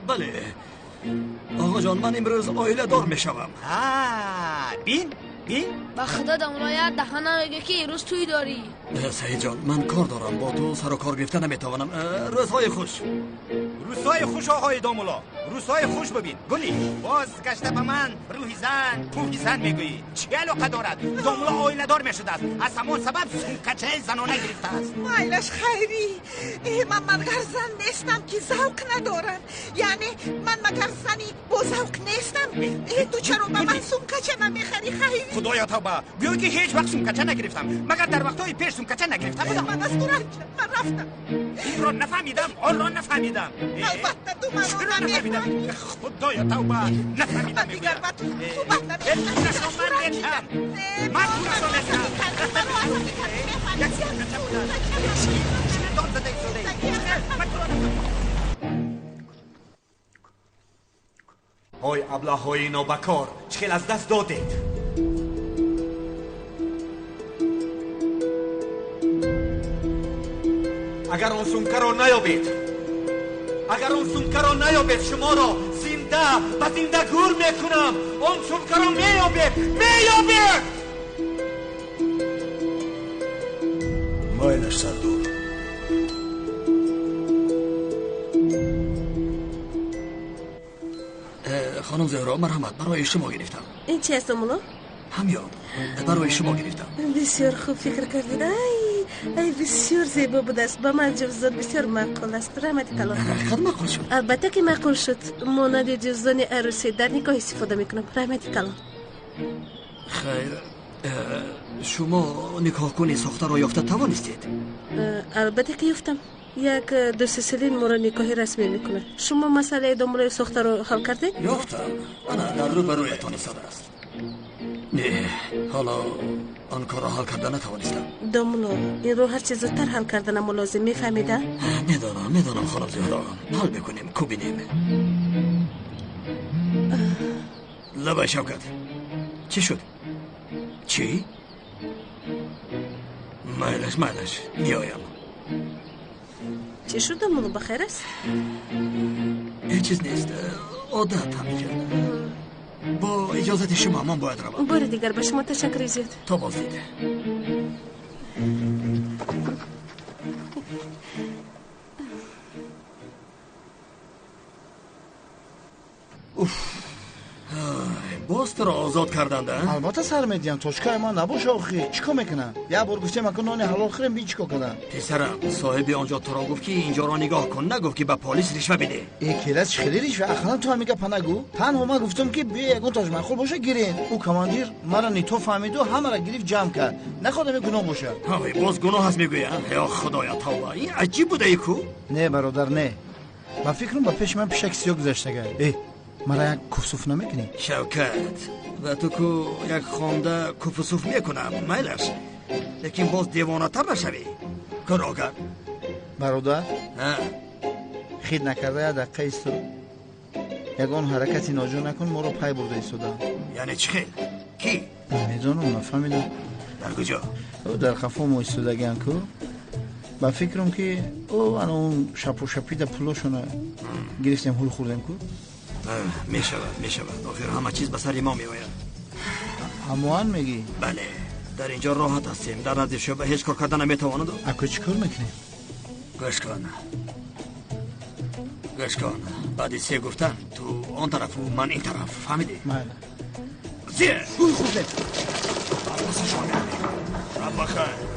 بله آقا جان، من امروز آیله دار میشوم. بین با خدا دمرایت دهانه میگه که روز توی داری. سعید جان من کار دارم، با تو سر و کار گرفته نمیتوانم. روزهای خوش. روزهای خوش آقای دوملا، روزهای خوش. ببین گلی باز گشته به من روحی زن پوکی زن میگویی. چه علاقه دارد؟ دوملا آیله دار میشده است، از همان سبب سومکچه زنانه گرفته است. مایلش خیری، من مگر زن نیستم که ذوق ندارم. یعنی من مگر زنی با ذوق نیستم. تو چرا به من سومکچه نمیخری خیری؟ خدایا توبه، گویا که هیچ وقت سومکچه نگرفتم، مگر در وقتهای پیش سومکچه نگرفتم بودم. من از تو من رفتم. این را نفهمیدم، آن را نفهمیدم. البته تو من را نفهمیدم. خدایا توبه نفهمیدم. دیگر با تو صحبت نمی‌کنم. من تو را های ابله‌های نابکار، چخیل از دست دادید. اگر اون سومکه را نیابید، شما را زنده و زنده گور میکنم. اون سومکه را میابید. مایلش سردور. خانم زهرا مرحمت، برای شما گرفتم. این چی است مولا؟ همیان برای شما گرفتم. بسیار خوب فکر کردید. ای بسیار زیبا بود است. با من جوزدان بسیار معقول است. رحمت کلام. حقیقت معقول شد. البته که معقول شد. مانند جوزدان عروسی در نکاح استفاده میکنم. رحمت کلام. خیر، شما نکاح کنی ساخته را یافته توانستید؟ البته که یافتم. یک دوست سلین ما را نکاحی رسمی میکنه. شما مسئله داملای ساخته رو حل کرده؟ یافتم. من در رو برویتان ایستاده است. نه، حالا آن کار را حل کرده نتوانستم. داملو این رو هر چیز زودتر حل کردن ملازم. میفهمیده؟ میدانم خانم زهرا. حل بکنیم، کوبینیم. لبای شوکت چی شد؟ چی؟ مایلش میایم. چی شد داملو؟ بخیر است؟ هیچ چیز نیست، عادت هم کرده. با اجازت شما من باید روم. بار دیگر به شما تشکر زیاد. تا باز دیده. باز تو را آزاد کردند؟ البته سر میدیم. توشکای ما نباش آخی. چیکار میکنن؟ یه بار گفتیم اگه نان حلال خوریم ببین چیکار کردن. پسرم صاحب آنجا تو را گفت که اینجا را نگاه کن، نگفت که به پلیس رشوه بده. این کلاس خیلی رشوه اخلا تو هم میگه پنگو. تنها ما گفتم که بیا یگون تاج محل باشه گیرین. او کماندیر مرا نیتو فهمید و همه را گرفت جمع کرد. نخوادم گناه باشه. های باز گناه هست میگوین؟ یا خدایا توبه، این عجیب بوده ایکو. نه برادر نه. با فکرم با پیش من پیشک سیاه گذشته. مرا یک کفصوف نمیکنی؟ شوکت و تو که یک خونده کفصوف میکنم. مایلش لیکن باز دیوانه‌تر نشوی. کاراگر برادر خید نکرده یا دقیقه ایستو یگان حرکتی ناجور نکن ما رو پای برده ایستودن. یعنی چی خیل؟ کی؟ نمیدونم نفهمیدم. در کجا؟ در خفا ما ایستودگیان که با فکرم که انا اون شپ و شپیده پولاشونه گرفتیم هول خوردیم که میشود آخر همه چیز به سر ما میآید. هموان میگی؟ بله در اینجا راحت هستیم. در نزدیک شو به هیچ کار کردن نمیتواند. اکو چی کار میکنیم؟ گوش کن بعدی سه گفتن تو آن طرف و من این طرف فهمیدی؟ بله زیر هول خوردیم عباس شما میرمی رب بخیر.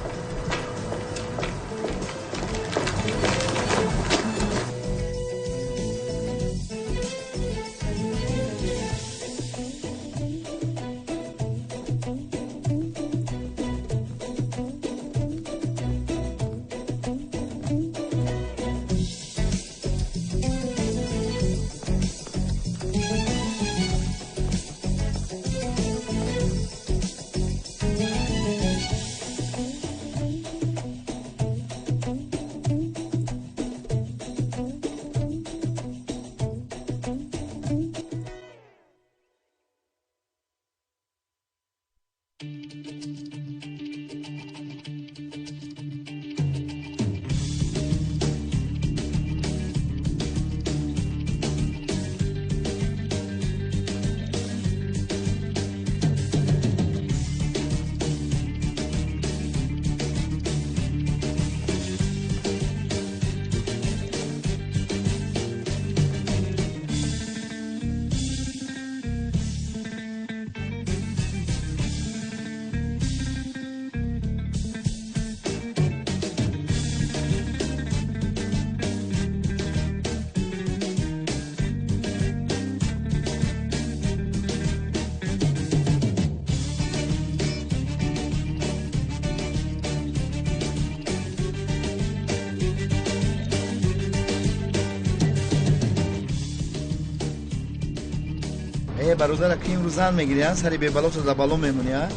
برادر که این رو زن میگیری ها سری به بلا تو در بالا میمونی ها؟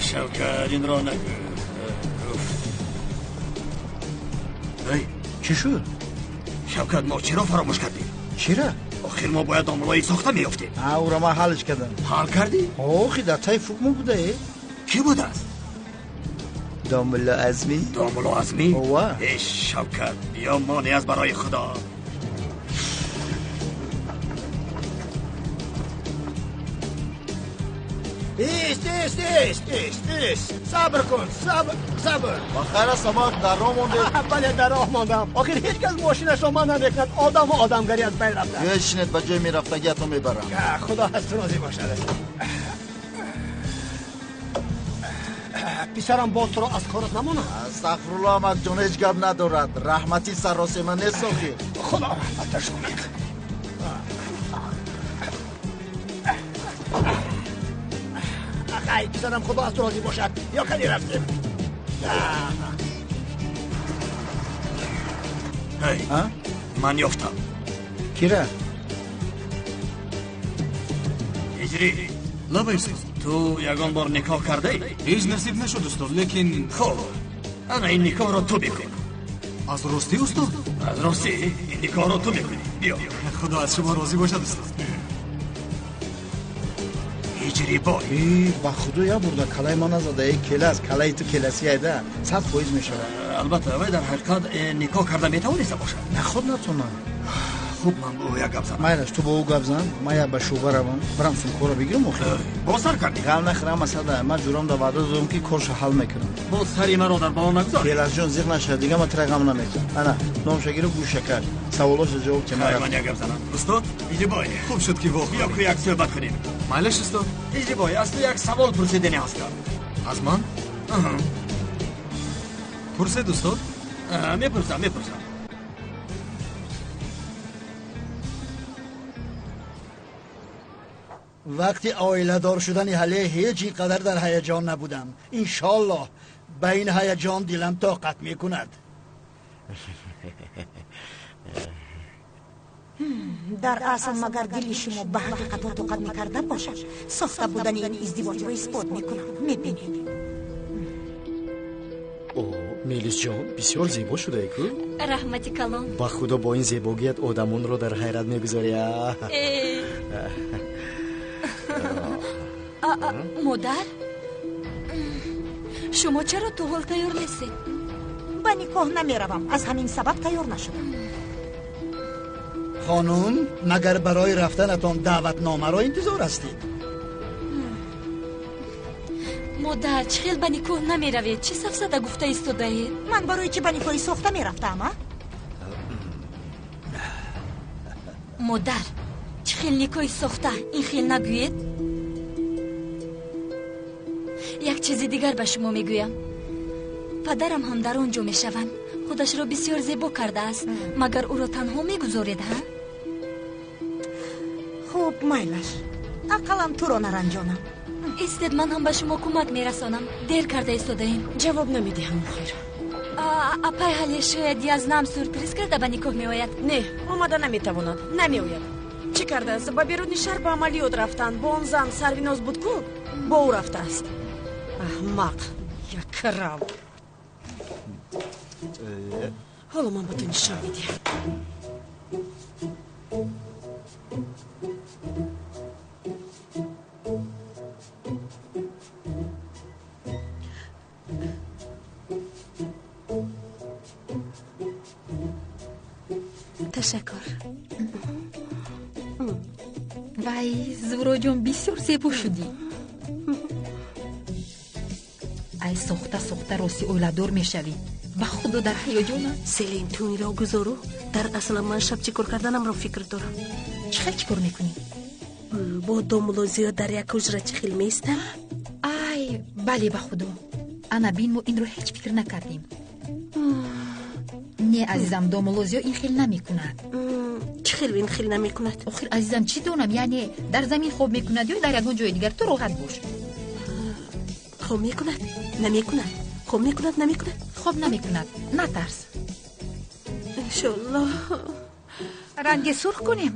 شوکت این را نگو. چی شد؟ شوکت ما چرا فراموش کردیم؟ چرا؟ آخر ما باید داملایی ساخته میافتیم. او را ما حلش کردم. حل کردی؟ آخی در تای فوکمو بوده کی بوده است؟ داملا عزمی؟ داملا عزمی؟ اوه ای شوکت بیا مانی از برای خدا. ایست صبر کن صبر بخیر سماک در راه مونده؟ بله در راه ماندم. آخر هیچ کس ماشینش را من نمیکند. آدم و آدمگری از بین رفته. یشنت به جای میرفتگی تو میبرم. خدا هست راضی باشد. پسرم با تو را از کارت نمانم. استغفرالله مک جان هیچ گپ ندارد. رحمتی سراس من نیست آخی. خدا رحمتش کند. ای پسرم خدا از تو راضی باشد. یا کلی رفتیم. هی من یافتم. کی را؟ هجری لبایست تو یگان بار نکاح کرده ای؟ هیچ نصیب نشد استاد لیکن خب انا این نکاح را تو بکن. از راستی استاد؟ از راستی این نکاح را تو میکنی. بیا خدا از شما راضی باشد استاد. هجری بای با خدا یا برده کلای ما نزده ای کلاس کلای تو کلاسی ایده 100% میشه. البته وای در حقیقت نکاح کرده میتوانست باشد. نه خود نتونم. خوب من با او یک گپ زنم. مایلش تو با او گپ زن. ما یا به شوبه روم برم سون کارو بگیرم اخی. با سر کردی؟ غم نخورم مثلا من جورم دا وعده دادم که کارش حل میکنم. با سری مرا در بالا نگذار. کلاس جان زیغ نشه دیگه من تر غم نمیکنم. انا نام شگیر گوش شکر. سوالاش جواب چه من یک گپ زنم. استاد ایجی بای خوب شد که واقعا بیا یک صحبت کنیم. مایلش استاد ایجی بای اصلا یک سوال پرسیدنی هست. از من؟ پرسید استاد؟ میپرسم. وقتی آیله دار شدن حله هیچ اینقدر در هیجان نبودم. انشالله به این هیجان دلم طاقت میکند. در اصل مگر دل شما به حقیقت طاقت میکرده باشد ساخته بودن این ازدواج را اثبات میکنم. میبینید мелис ҷон бисёр зебо шудаеку. раҳмати калом. ба худо бо ин зебогият одамонро дар ҳайрат мегузорӣ. модар шумо чаро то ҳол тайёр нестед? ба никоҳ намеравам, аз ҳамин сабаб тайёр нашудам. خانم مگر برای رفتنتان دعوتنامه را انتظار هستید؟ модар чӣ хел ба никоҳ намеравед? чӣ сафсада гуфта истодаед? ман барои чӣ ба никоҳи сохта мерафтам? модар чӣ хел никоҳи сохта ин хел нагӯед? як чизи дигар ба шумо мегӯям. падарам ҳам дар он ҷо мешаванд. худашро бисёр зебо кардааст. магар ӯро танҳо мегузоред? хуб майляш, ақаллам туро наранҷонам. истед ман ҳам ба шумо кӯмак мерасонам. дер карда истодаем. ҷавоб намедиҳам охир. апай ҳале шояд язнам сюрприз карда ба никоҳ меояд. не омада наметавонад, намеояд. чӣ кардааст? ба беруни шаҳр ба амалиёт рафтанд. бо он зан сарвиноз буд ку бо ӯ рафтааст. аҳмақ як рав. ҳоло ман ба ту нишон медиҳам. ташаккур. вай зуҳроҷон бисёр зебо шудӣ. ай сохта сохта рости ойладор мешавӣ. ба худо дар ҳаёҷона. селин ту инро гузору. дар асл ман шаб чӣ кор карданамро фикр дорам. чӣ хел чӣ кор мекунӣ? бо домуло зиёд дар як ҳуҷра чӣ хел меистам? ай бале ба худо. ана бин мо инро ҳеҷ фикр накардем. не азизам, домуло зиё ин хел намекунад. чӣ хел ин хел намекунад? охир азизам чӣ донам, яъне дар замин хоб мекунад ё дар ягон ҷои дигар? ту роҳат бош. хоб мекунад намекунад? хоб мекунад намекунад? хоб намекунад. натарс. иншоаллоҳ. ранги сурх кунем?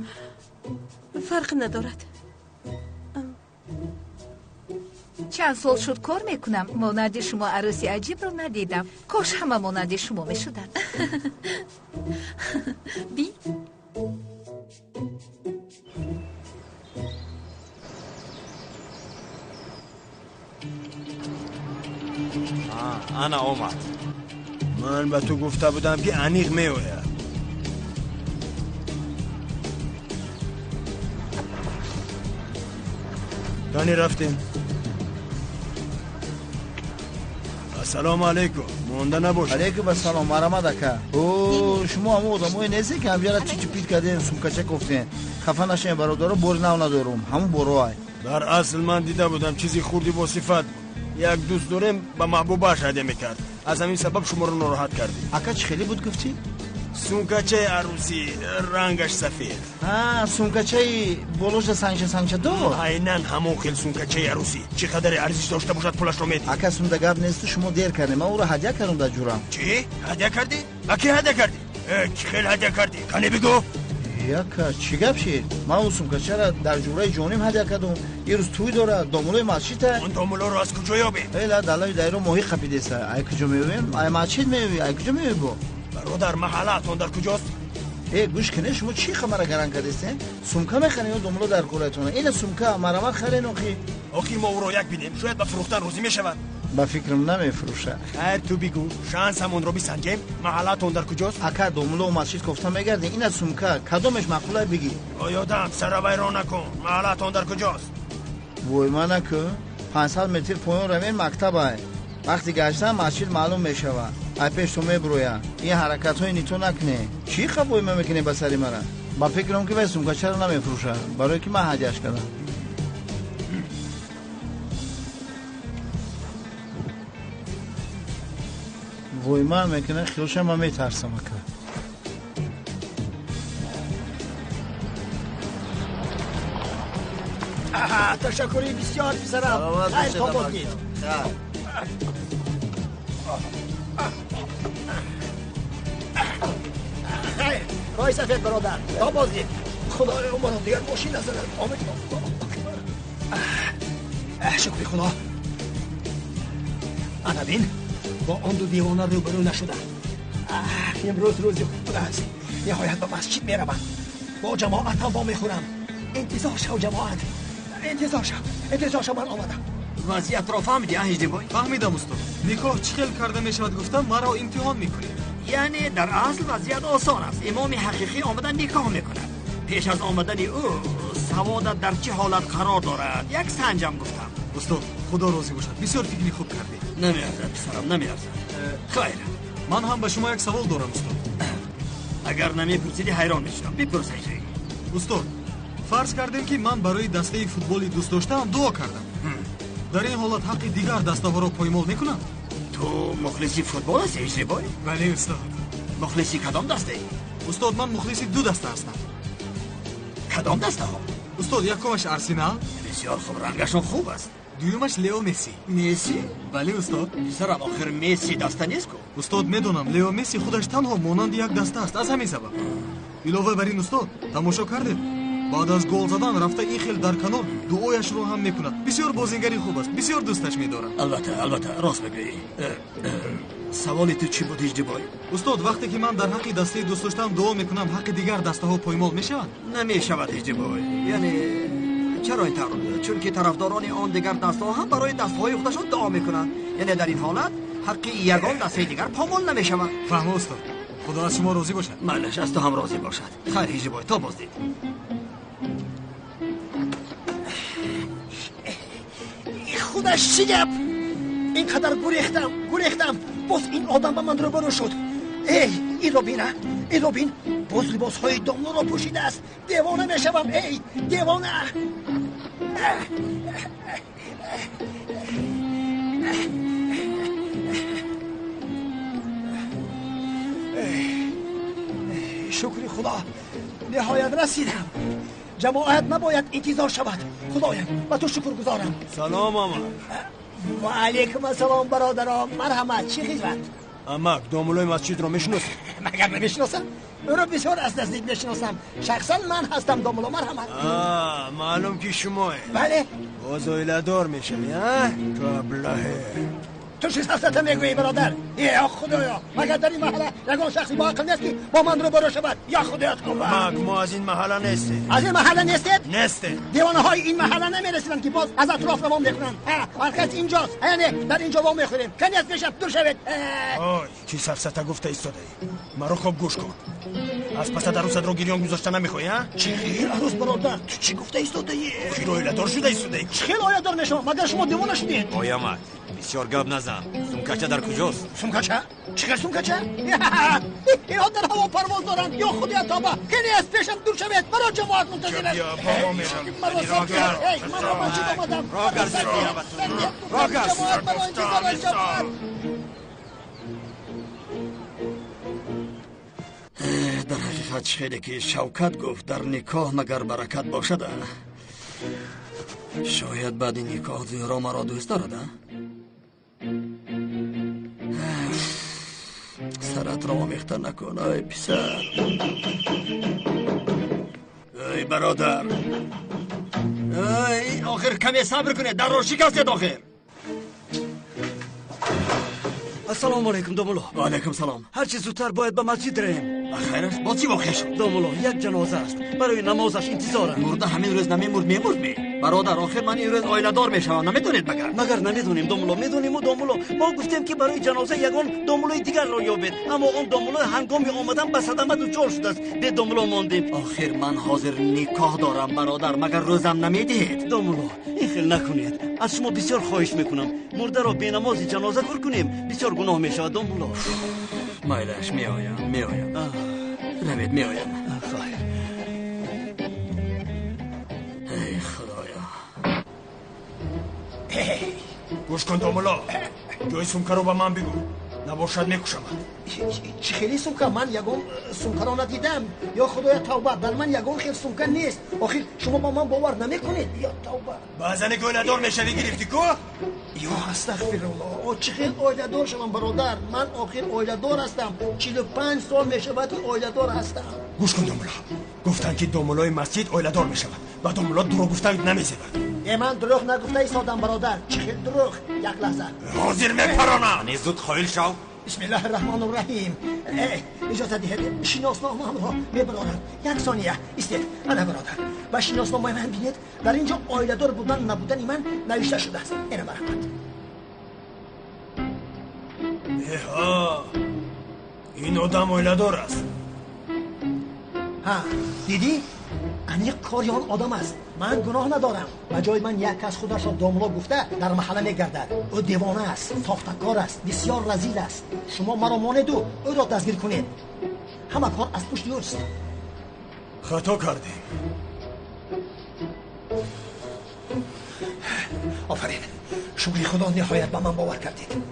фарқи надорад. чанд сол шуд кор мекунам. монанди шумо арӯси аҷибро надидам. кош ҳама монанди шумо мешуданд. би ана омад. ман ба ту гуфта будам ки аниқ меояд. тани рафтем. ассалому алайкум. монда набош. алейкум ассалом. марамад ака. о шумо ҳамон одамое нестед ки ҳамҷара чичипит кардем, сумкача кофтем. хафа нашем бародаро, бори нав надорум. ҳамон бороай. дар асл ман дида будам чизи хурди босифат. як дӯст дорем, ба маҳбубааш ҳадя мекард. аз ҳамин сабаб шуморо нороҳат кардем. ака чӣ хеле буд гуфтӣ? сумкачаи арӯсӣ, рангаш сафед. сумкачаи болоша сангча дор. айнан ҳамон хел сумкачаи арӯсӣ. чӣ қадаре арзиш дошта бошад пулашро медиҳ. ака сумда гап несту, шумо дер кардем. ман ӯро ҳадя кардам дар ҷурам. чӣ ҳадя кардӣ? ба ки ҳадя кардӣ? чӣ хел ҳадя кардӣ? кане бигӯ. яка чӣ гап шид? ман ӯ сумкачаро дар ҷураи ҷоним ҳадя кардам. ирӯз тӯй дорад, домулои масҷида. он домулоро аз куҷо ёбем? эла далаи дайро моҳӣ қапидеса. ай куҷо меёвем? ай масҷид меёвӣ? ай куҷо меёвӣ бо? бародар маҳаллаатон дар куҷост? гӯш кине, шумо чӣ хамара гаран кардестен? сумка мехарем ё домуло дар қураатона? ина сумка марамад харен охи. охи мо ӯро як бидем, шояд ба фурӯхтан розӣ мешавад. ба фикрам намефурӯшад. хайр ту бигӯ, шансамонро бисанҷем. маҳаллаатон дар куҷост? ака домуло масҷид кофта мегардем. ина сумка кадомеш маъқулай бигӣ? оёдам сара вайрон накун. маҳаллаатон дар куҷост? вой манаку 500 метр поён равем мактабай. вақти гаштам масҷид маълум мешавад. ай пеш ту мебуроям. ин ҳаракатҳои нито накуне. чӣ хабоима мекунем ба сари мара? ба фикрам ки вай сумкачаро намефурӯшад, барое ки ман ҳадяш кардам. вой ман мекунам, хиёлшам ман метарсам ака. ташаккури бисёр писарам. хайр то бозгид. رای سفید برادر تا بازید خدایا منو دیگر ماشین نزنن آمد شکر خدا انا بین با آن دو دیوانه روبرو نشدم. امروز روزی خوب است. نهایت به مسجد میروم. با جماعتم با میخورم. انتظار شو جماعت. انتظار شو من آمدم. وضعیت را فهمیدی هجده بای؟ فهمیدم استاد. نیکاه چی خیلی کرده میشود گفتم مرا امتحان میکنی. یعنی در اصل وضعیت آسان است. امام حقیقی آمدن نکاح میکند. پیش از آمدن او سوادت در چه حالت قرار دارد یک سنجم گفتم. استاد خدا راضی باشد بسیار فکری خوب کردی. نمیارزد پسرم نمیارزد. خیر من هم به شما یک سوال دارم استاد. اگر نمیپرسیدی حیران میشدم. بپرس هجده. استاد فرض کردیم که من برای دسته فوتبالی دوست داشتم دعا کردم. در این حالت حق دیگر دسته ها را پایمال میکنم. تو مخلصی فوتبال هستی هجده بای؟ بله استاد. مخلصی کدام دسته ای؟ استاد من مخلصی دو دسته هستم. کدام دسته ها؟ استاد یکمش ارسنال. بسیار خوب رنگشون خوب است. دویمش لیو مسی. مسی؟ بله استاد. پسرم آخر مسی دسته نیست کو؟ استاد میدونم لیو مسی خودش تنها مانند یک دسته است از همین سبب. علاوه بر این استاد تماشا کردید بعد از گل زدن رفته این خیل در کنار دعایش رو هم میکند. بسیار بازیگری خوب است. بسیار دوستش میدارم. البته راست میگی. سوالی تو چی بود هجده بای؟ استاد وقتی که من در حق دسته دوست داشتم دعا میکنم حق دیگر دسته ها پایمال میشود؟ نمیشود هجده بای. یعنی چرا اینطور؟ چون که طرفداران آن دیگر دسته ها هم برای دسته های خودشون دعا میکنند. یعنی در این حالت حق یگان دسته دیگر پایمال نمیشود. فهم استاد. خدا از شما راضی باشد. مالش از تو هم راضی باشد. خیر هجده بای تا بازدید. خودش چی گپ؟ اینقدر گریختم باز این آدم به من روبرو شد. این رو بین باز لباس های دامنو را پوشیده است. دیوانه میشوم. دیوانه. شکر خدا نهایت رسیدم. جماعت نباید انتظار شود. خدایم به تو شکر گزارم. سلام آمد. و علیکم السلام برادران. مرحمت. چی خدمت؟ امک دامولای مسجد را میشناسی؟ مگر نمیشناسم؟ او را بسیار از نزدیک میشناسم. شخصا من هستم دامولا. مرحمت. معلوم که شماه. بله. باز اویلدار میشوی ها؟ کابله. تو چیز هستم میگویی برادر؟ یا خدایا مگر در این محله یگان شخصی با عقل نیست که با من رو برو شود؟ یا خدایت کن. ما از این محله نیستیم. از این محله نیستید؟ نیستیم. دیوانه های این محله نمیرسیدن که باز از اطراف رو میخورن. مرکز اینجاست. یعنی در اینجا با میخوریم. کنی از پیشم دور شوید. چی سفسطه گفته ایستاده ای؟ مرا خوب گوش کن. از پس عروست رو گریان گذاشته نمیخوایی ها؟ چی خیل عروس برادر؟ تو چی گفته ایستاده ای؟ خیل آیلدار شده ایستاده ای؟ چی خیل آیلدار میشم؟ مگر شما دیوانه شدید؟ آیامد بسیار گپ نزن. سومکچه در کجاست؟ سومکچه؟ چیکار سومکچه؟ اینها در هوا پرواز دارند. یا خودت تابا کنی از پیشم دور شوید. مرا جماعت منتظرند. مرا سفر. مرا مسجد آمدم. جماعت مرا انتظار جماعت. در حقیقت خیلی که شوکت گفت در نکاح مگر برکت باشد. شاید بعد این نکاح زهرا مرا دوست دارد. سرت را آمیخته نکن ای پسر. ای برادر ای آخر کمی صبر کنید. در را شکستید آخر. السلام علیکم دامولا. و علیکم سلام. هر چه زودتر باید به مسجد رویم. خیرش با چی واقع شد؟ دامولا یک جنازه است. برای نمازش انتظارم. مرده همین روز نمیمرد می. برادر آخر من این روز آیله دار میشوم. نمیدونید مگر نمیدونیم دامولا. میدونیم و دامولا ما گفتیم که برای جنازه یگان دامولای دیگر را یابید. اما اون دامولا هنگام آمدن به صدمه دچار شده است. به دامولا ماندیم. آخر من حاضر نکاح دارم برادر. مگر روزم نمیدید؟ دامولا این خیل نکنید. از شما بسیار خواهش میکنم مرده را به نماز جنازه کار کنیم. بسیار گناه میشود دامولا. مایلش میآیم. روید میآیم. خیر. ای خدایا. گوش کن دامولا. جای سومکه رو به من بگو. نباشد میکشم. چی خیلی سومکه؟ من یگان سومکه را ندیدم. یا خدای توبه در من یگان خیلی سومکه نیست. آخر شما با من باور نمیکنید. یا توبه. بعضن گویلدار میشوی گرفتی کو؟ یا استغفرالله. چه خیلی آیلدار شدم برادر. من آخر آیلدار هستم. 45 سال میشود که آیلدار هستم. گوش کن دامولا. گفتن که دامولای مسجد آیلدار میشود و دامولا دروغ گفتن نمیزد. من دروغ نگفته ایستادم برادر. چه خیلی دروغ؟ یک لحظه. حاضر میپرانم. زود خایل شو. بسم الله الرحمن الرحیم. اجازه دهید شناسنامه را میبرارم. یک ثانیه ایستید. انا برادر و شناسنامه من بینید در اینجا آیله دار بودن نبودن من نوشته شده است. اینو برکت. این آدم آیله دار است. ها دیدی؟ این کاری آن آدم است. من گناه ندارم. و جای من یک کس خودش را داملا گفته در محله میگردد. او دیوانه است، ساختکار است، بسیار رذیل است. شما مرا مانید و او را دستگیر کنید. همه کار از پشت اوست. خطا کردیم. آفرین. شکر خدا نهایت به من باور کردید.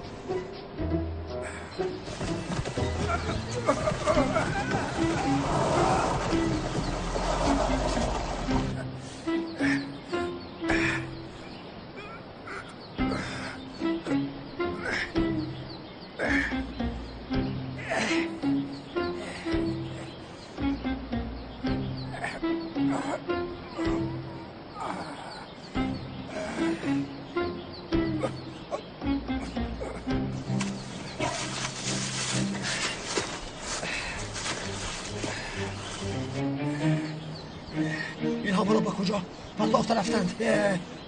رفتند.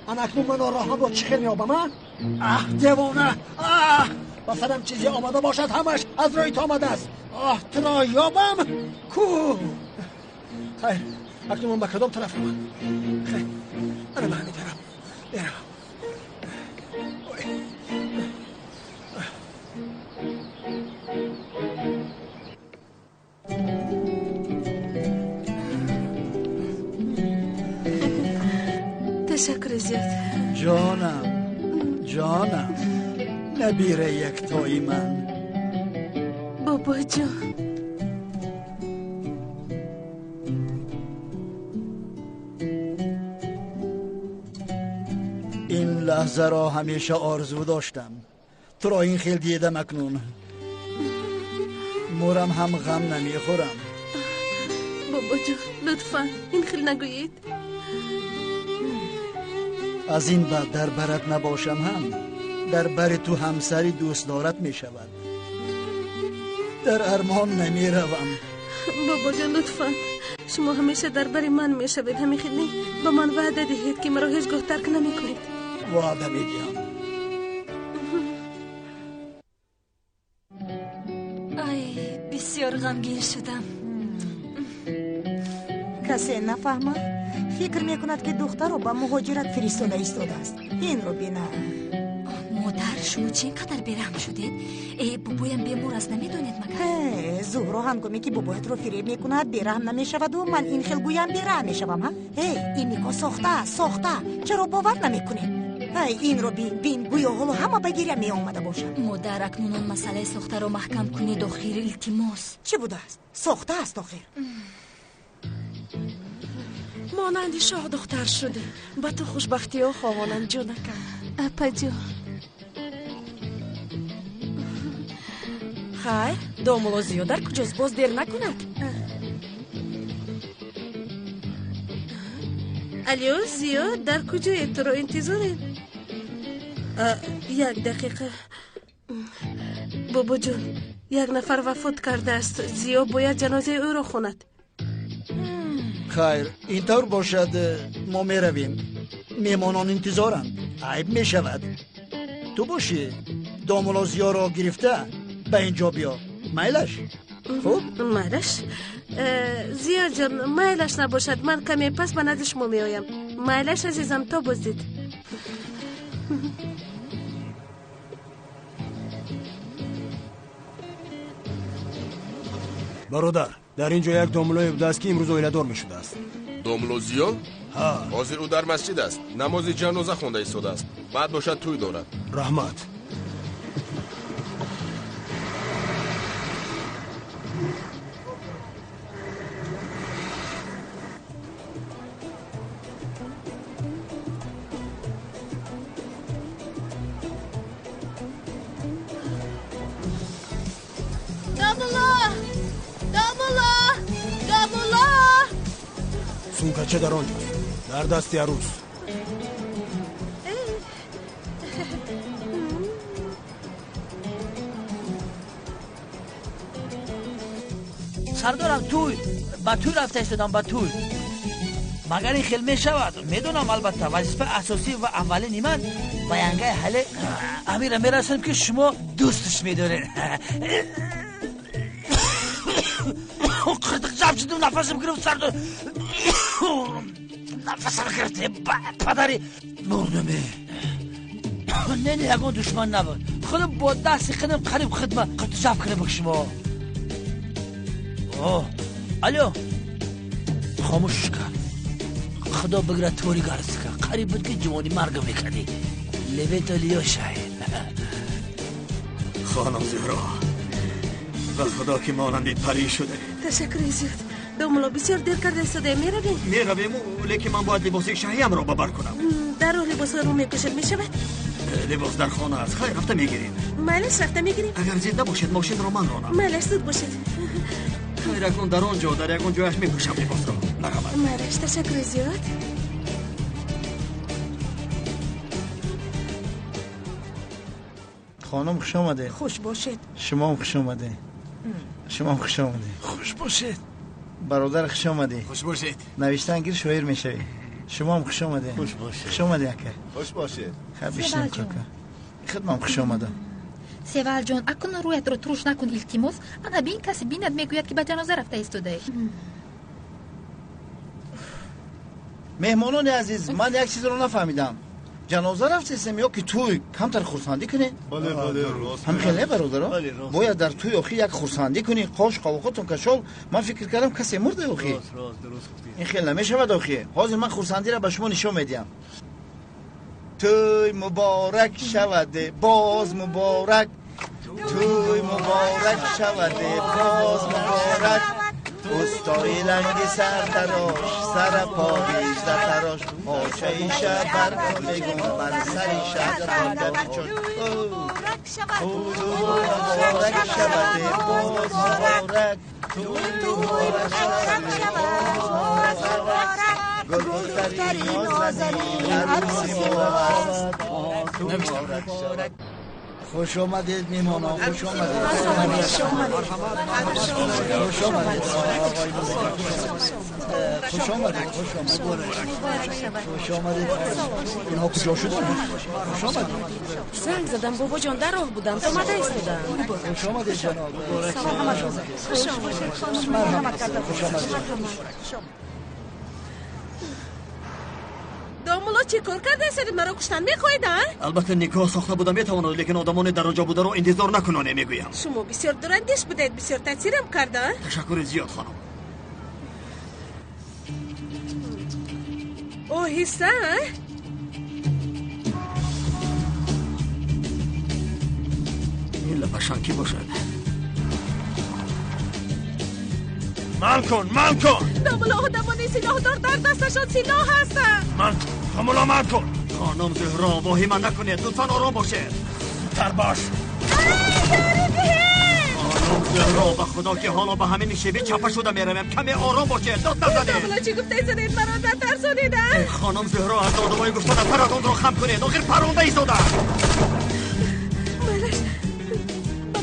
من اکنون من راهم را چه خیلی میابم؟ دیوانه. بسرم چیزی آمده باشد همش از رویت آمده است. ترا یابم کو. خیر اکنون من به کدام طرف روم؟ خیر انا به همین طرف برم. تشکر زیاد. جانم نبیره یک تایی من. بابا جان این لحظه را همیشه آرزو داشتم. تو را این خیل دیدم اکنون. مورم هم غم نمیخورم. بابا جان لطفا این خیل نگویید. از این بعد در برت نباشم هم در بر تو همسری دوست دارت می شود. در ارمان نمی روم. بابا جان لطفا شما همیشه در بر من می شوید. همین خیلی با من وعده دهید که مرا هیچگاه ترک نمی کنید. وعده می دهم. ای بسیار غمگین شدم. کسی نفهمد؟ فکر میکند که دختر رو با مهاجرت فرستاده ایستاده است. این رو بینه. مادر شما چه اینقدر بیرحم شدید؟ بابایم بیمار است نمیدونید مگر؟ زهرا هنگامی که بابایت رو فریب میکند بیرحم نمیشود و من این خیل گویم بیرحم میشوم ها؟ این نکاح ساخته چرا باور نمیکنید؟ این رو بین گویا حالا همه بگیره می آمده باشد. مادر اکنون آن مسئله ساخته رو محکم کنید آخیر التماس. چه بوده است؟ ساخته است آخیر. مانند شاه دختر شده. با تو خوشبختی ها خواهانم جونکم. اپا جو. خیر دامولا زیادر کجاست؟ باز دیر نکند. الیو زیاد در کجای تو رو انتظاریم؟ یک دقیقه. بابا جون یک نفر وفات کرده است. زیاد باید جنازه او را خوند. خیر اینطور باشد ما می رویم. میمانان انتظارند. عیب می شود. تو باشی دامولا زیا را گرفته به اینجا بیا. میلش خوب؟ میلش؟ زیا جان میلش نباشد. من کمی پس به نزد شما می آیم. میلش عزیزم تا بازدید. برادر در اینجا یک داملوی بوده است که امروز آیله دار می شده است. داملو زیا؟ ها. حاضر او در مسجد است. نماز جنازه خونده ایستاده است. بعد باشد توی دارد. رحمت. سونکچه در آنجا در دست عروس. سردارم توی با توی رفته استادم با توی مگر این خیلی میشود میدونم البته وظیفه اساسی و اولین من بیانگه حل امیر میرسم که شما دوستش میدارین قرطق جب شدم نفسم گرفت سردار نفسم گرفته پدری مردمه نه یکون دشمن نبود خودم با دستی خودم قریب خدمه قرطق جب کنه بک شما الو خاموش کن خدا بگره توری گرست کن قریب بود که جوانی مرگ میکنی لبیت لیا شاید خانم زهرا و خدا که مانندید پری شده. تشکر زیاد دوملا بسیار دیر کرده استاده میرویم لیکن من باید لباس شهیم را ببر کنم در راه لباس رو میپوشد میشود لباس در خانه است خیر رفته میگیریم مالش رفته میگیریم اگر زید نباشد ماشین رو من رانم مالش زود باشد خیر اکن در آنجا در یکون جایش میپوشم لباس را نقبت مالش تشکر زیاد خانم خوش آمده خوش باشید شما خوش آمده شما خوش آمده خوش باشید برادر خوش آمده خوش باشید نوشتن گیر شاعر میشوی شما هم خوش آمده خوش باشید خوش آمده اکر خوش باشید خب بیشتر کاکا خدمم خوش آمده سیوال جان اکن رویت رو تروش نکن التماس انا بین کسی بیند میگوید که به جنازه رفته ایستاده مهمانان عزیز من یک چیز رو نفهمیدم جنازه رفتیم یا که توی کمتر خورسندی کنی؟ بله راست هم خیلی برادرها باید در توی اخی یک خورسندی کنی قاش قواقتون کشال من فکر کردم کسی مرده اخی درست این خیلی نمیشود اخی حاضر من خورسندی را به شما نشون میدم توی مبارک شوده باز مبارک توی مبارک شوده باز مبارک استای لنگ سر تراش سر پاویز در تراش آشه شب بر میگون بر سری شب بر چون مبارک شوده باز مبارک توی مبارک شوده گلدختری نازنی عروسی مبارک خوش آمدید میمانا خوش آمدید خوش آمدید خوش آمدید خوش آمدید اینها کجا شدن خوش آمدید زنگ زدم بابا جان در راه بودم تو مده ایستادم خوش آمدید جناب خوش آمدید خوش آمدید دامولا چی کار کرده سرید مرا کشتن میخواهید البته نکاح ساخته بودم میتواند لیکن آدمان در آنجا بوده رو انتظار نکنانه میگویم شما بسیار دراندیش بودید بسیار تاثیرم کرده تشکر زیاد خانم آهسته این لپشانکی باشد من کن دامولا آدمانی سلاح دار در دستشان سلاح هست من دامولا من کن خانم زهرا واهمه نکنید لطفا آرام باشید تر باش خانم زهرا به خدا که حالا به همین شیوه چپه شده میرویم کمی آرام باشید داد نزنید دامولا چی گفته ایستادید مرا ترسانیده خانم زهرا از آدمای گفتن پراتون رو خم کنید آخر پرونده ایستاده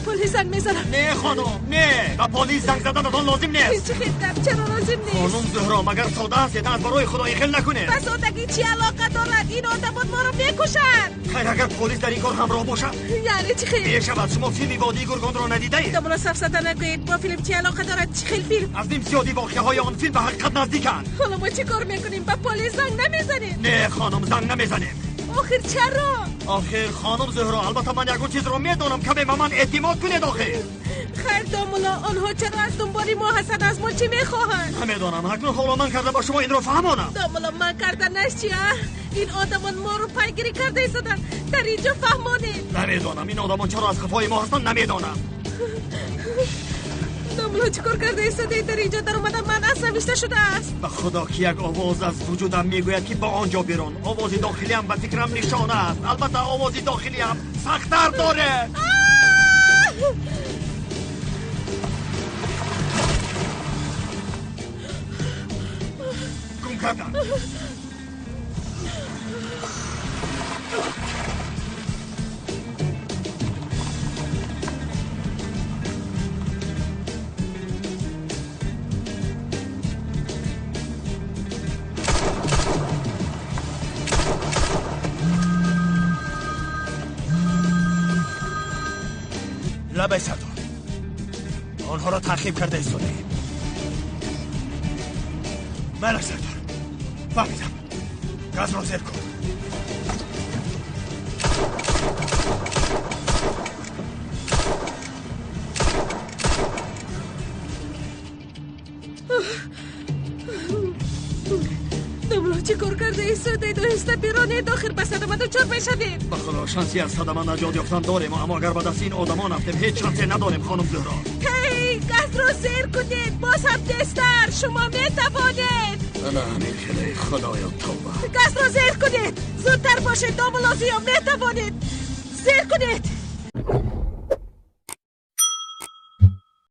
پلیس زنگ میزنم نه خانم نه با پلیس زنگ زدنتان لازم نیست چی خیلی چرا لازم نیست خانم زهرا مگر ساده هستید از برای خدای خیل نکنید بس سادگی چی علاقه دارد این آدمان ما رو میکشند خیر اگر پلیس در این کار همراه باشد یعنی چی خیلی بیشتر شما فیلم وادی گرگان را ندیده اید دامولا صف زدن نگویید با فیلم چی علاقه دارد چی خیلی فیلم از نیم زیادی واقعه های آن فیلم به حقیقت نزدیکند حالا ما چی کار میکنیم با پلیس زنگ نمیزنیم نه خانم زنگ نمیزنیم آخر چرا آخر خانم زهرا البته من یکون چیز رو میدونم که به من اعتماد کنید آخر خیر دامولا آنها چرا از دنبالی ما هستند از ما چی میخواهند نمیدونم اکنون حالا من کرده با شما این رو فهمانم دامولا من کردنش چیه این آدمان ما رو پیگیری کرده ایستادن در اینجا فهمانید نمیدونم این آدمان چرا از خفای ما هستن نمیدونم دامولا چیکار کرده ایستاده در اینجا در اومدن من عصبیشته شده است به خدا که یک آواز از وجودم میگوید که با آنجا بیرون آواز داخلی هم به فکرم نشانه است البته آواز داخلی هم سخت‌تر داره گم کردن نه سردار، آنها را تعقیب کرده ایستاده. بله سردار، فهمیدم. گاز را زیر کن. دوملو چی کار کرده ایستاده؟ داشته پیرانه داخل بسد ما دچار بشویم. بخدا شانسی از صدمه نجات یافتن داریم، اما اگر به دست این آدمان رفتیم هیچ شانسی نداریم خانم زهرا. هی گاز را زیر کنید، باز هم دستر شما میتوانید. نه میکنه خدایا توبه. گاز را زیر کنید، زودتر باشید دوملو زیا میتوانید. زیر کنید.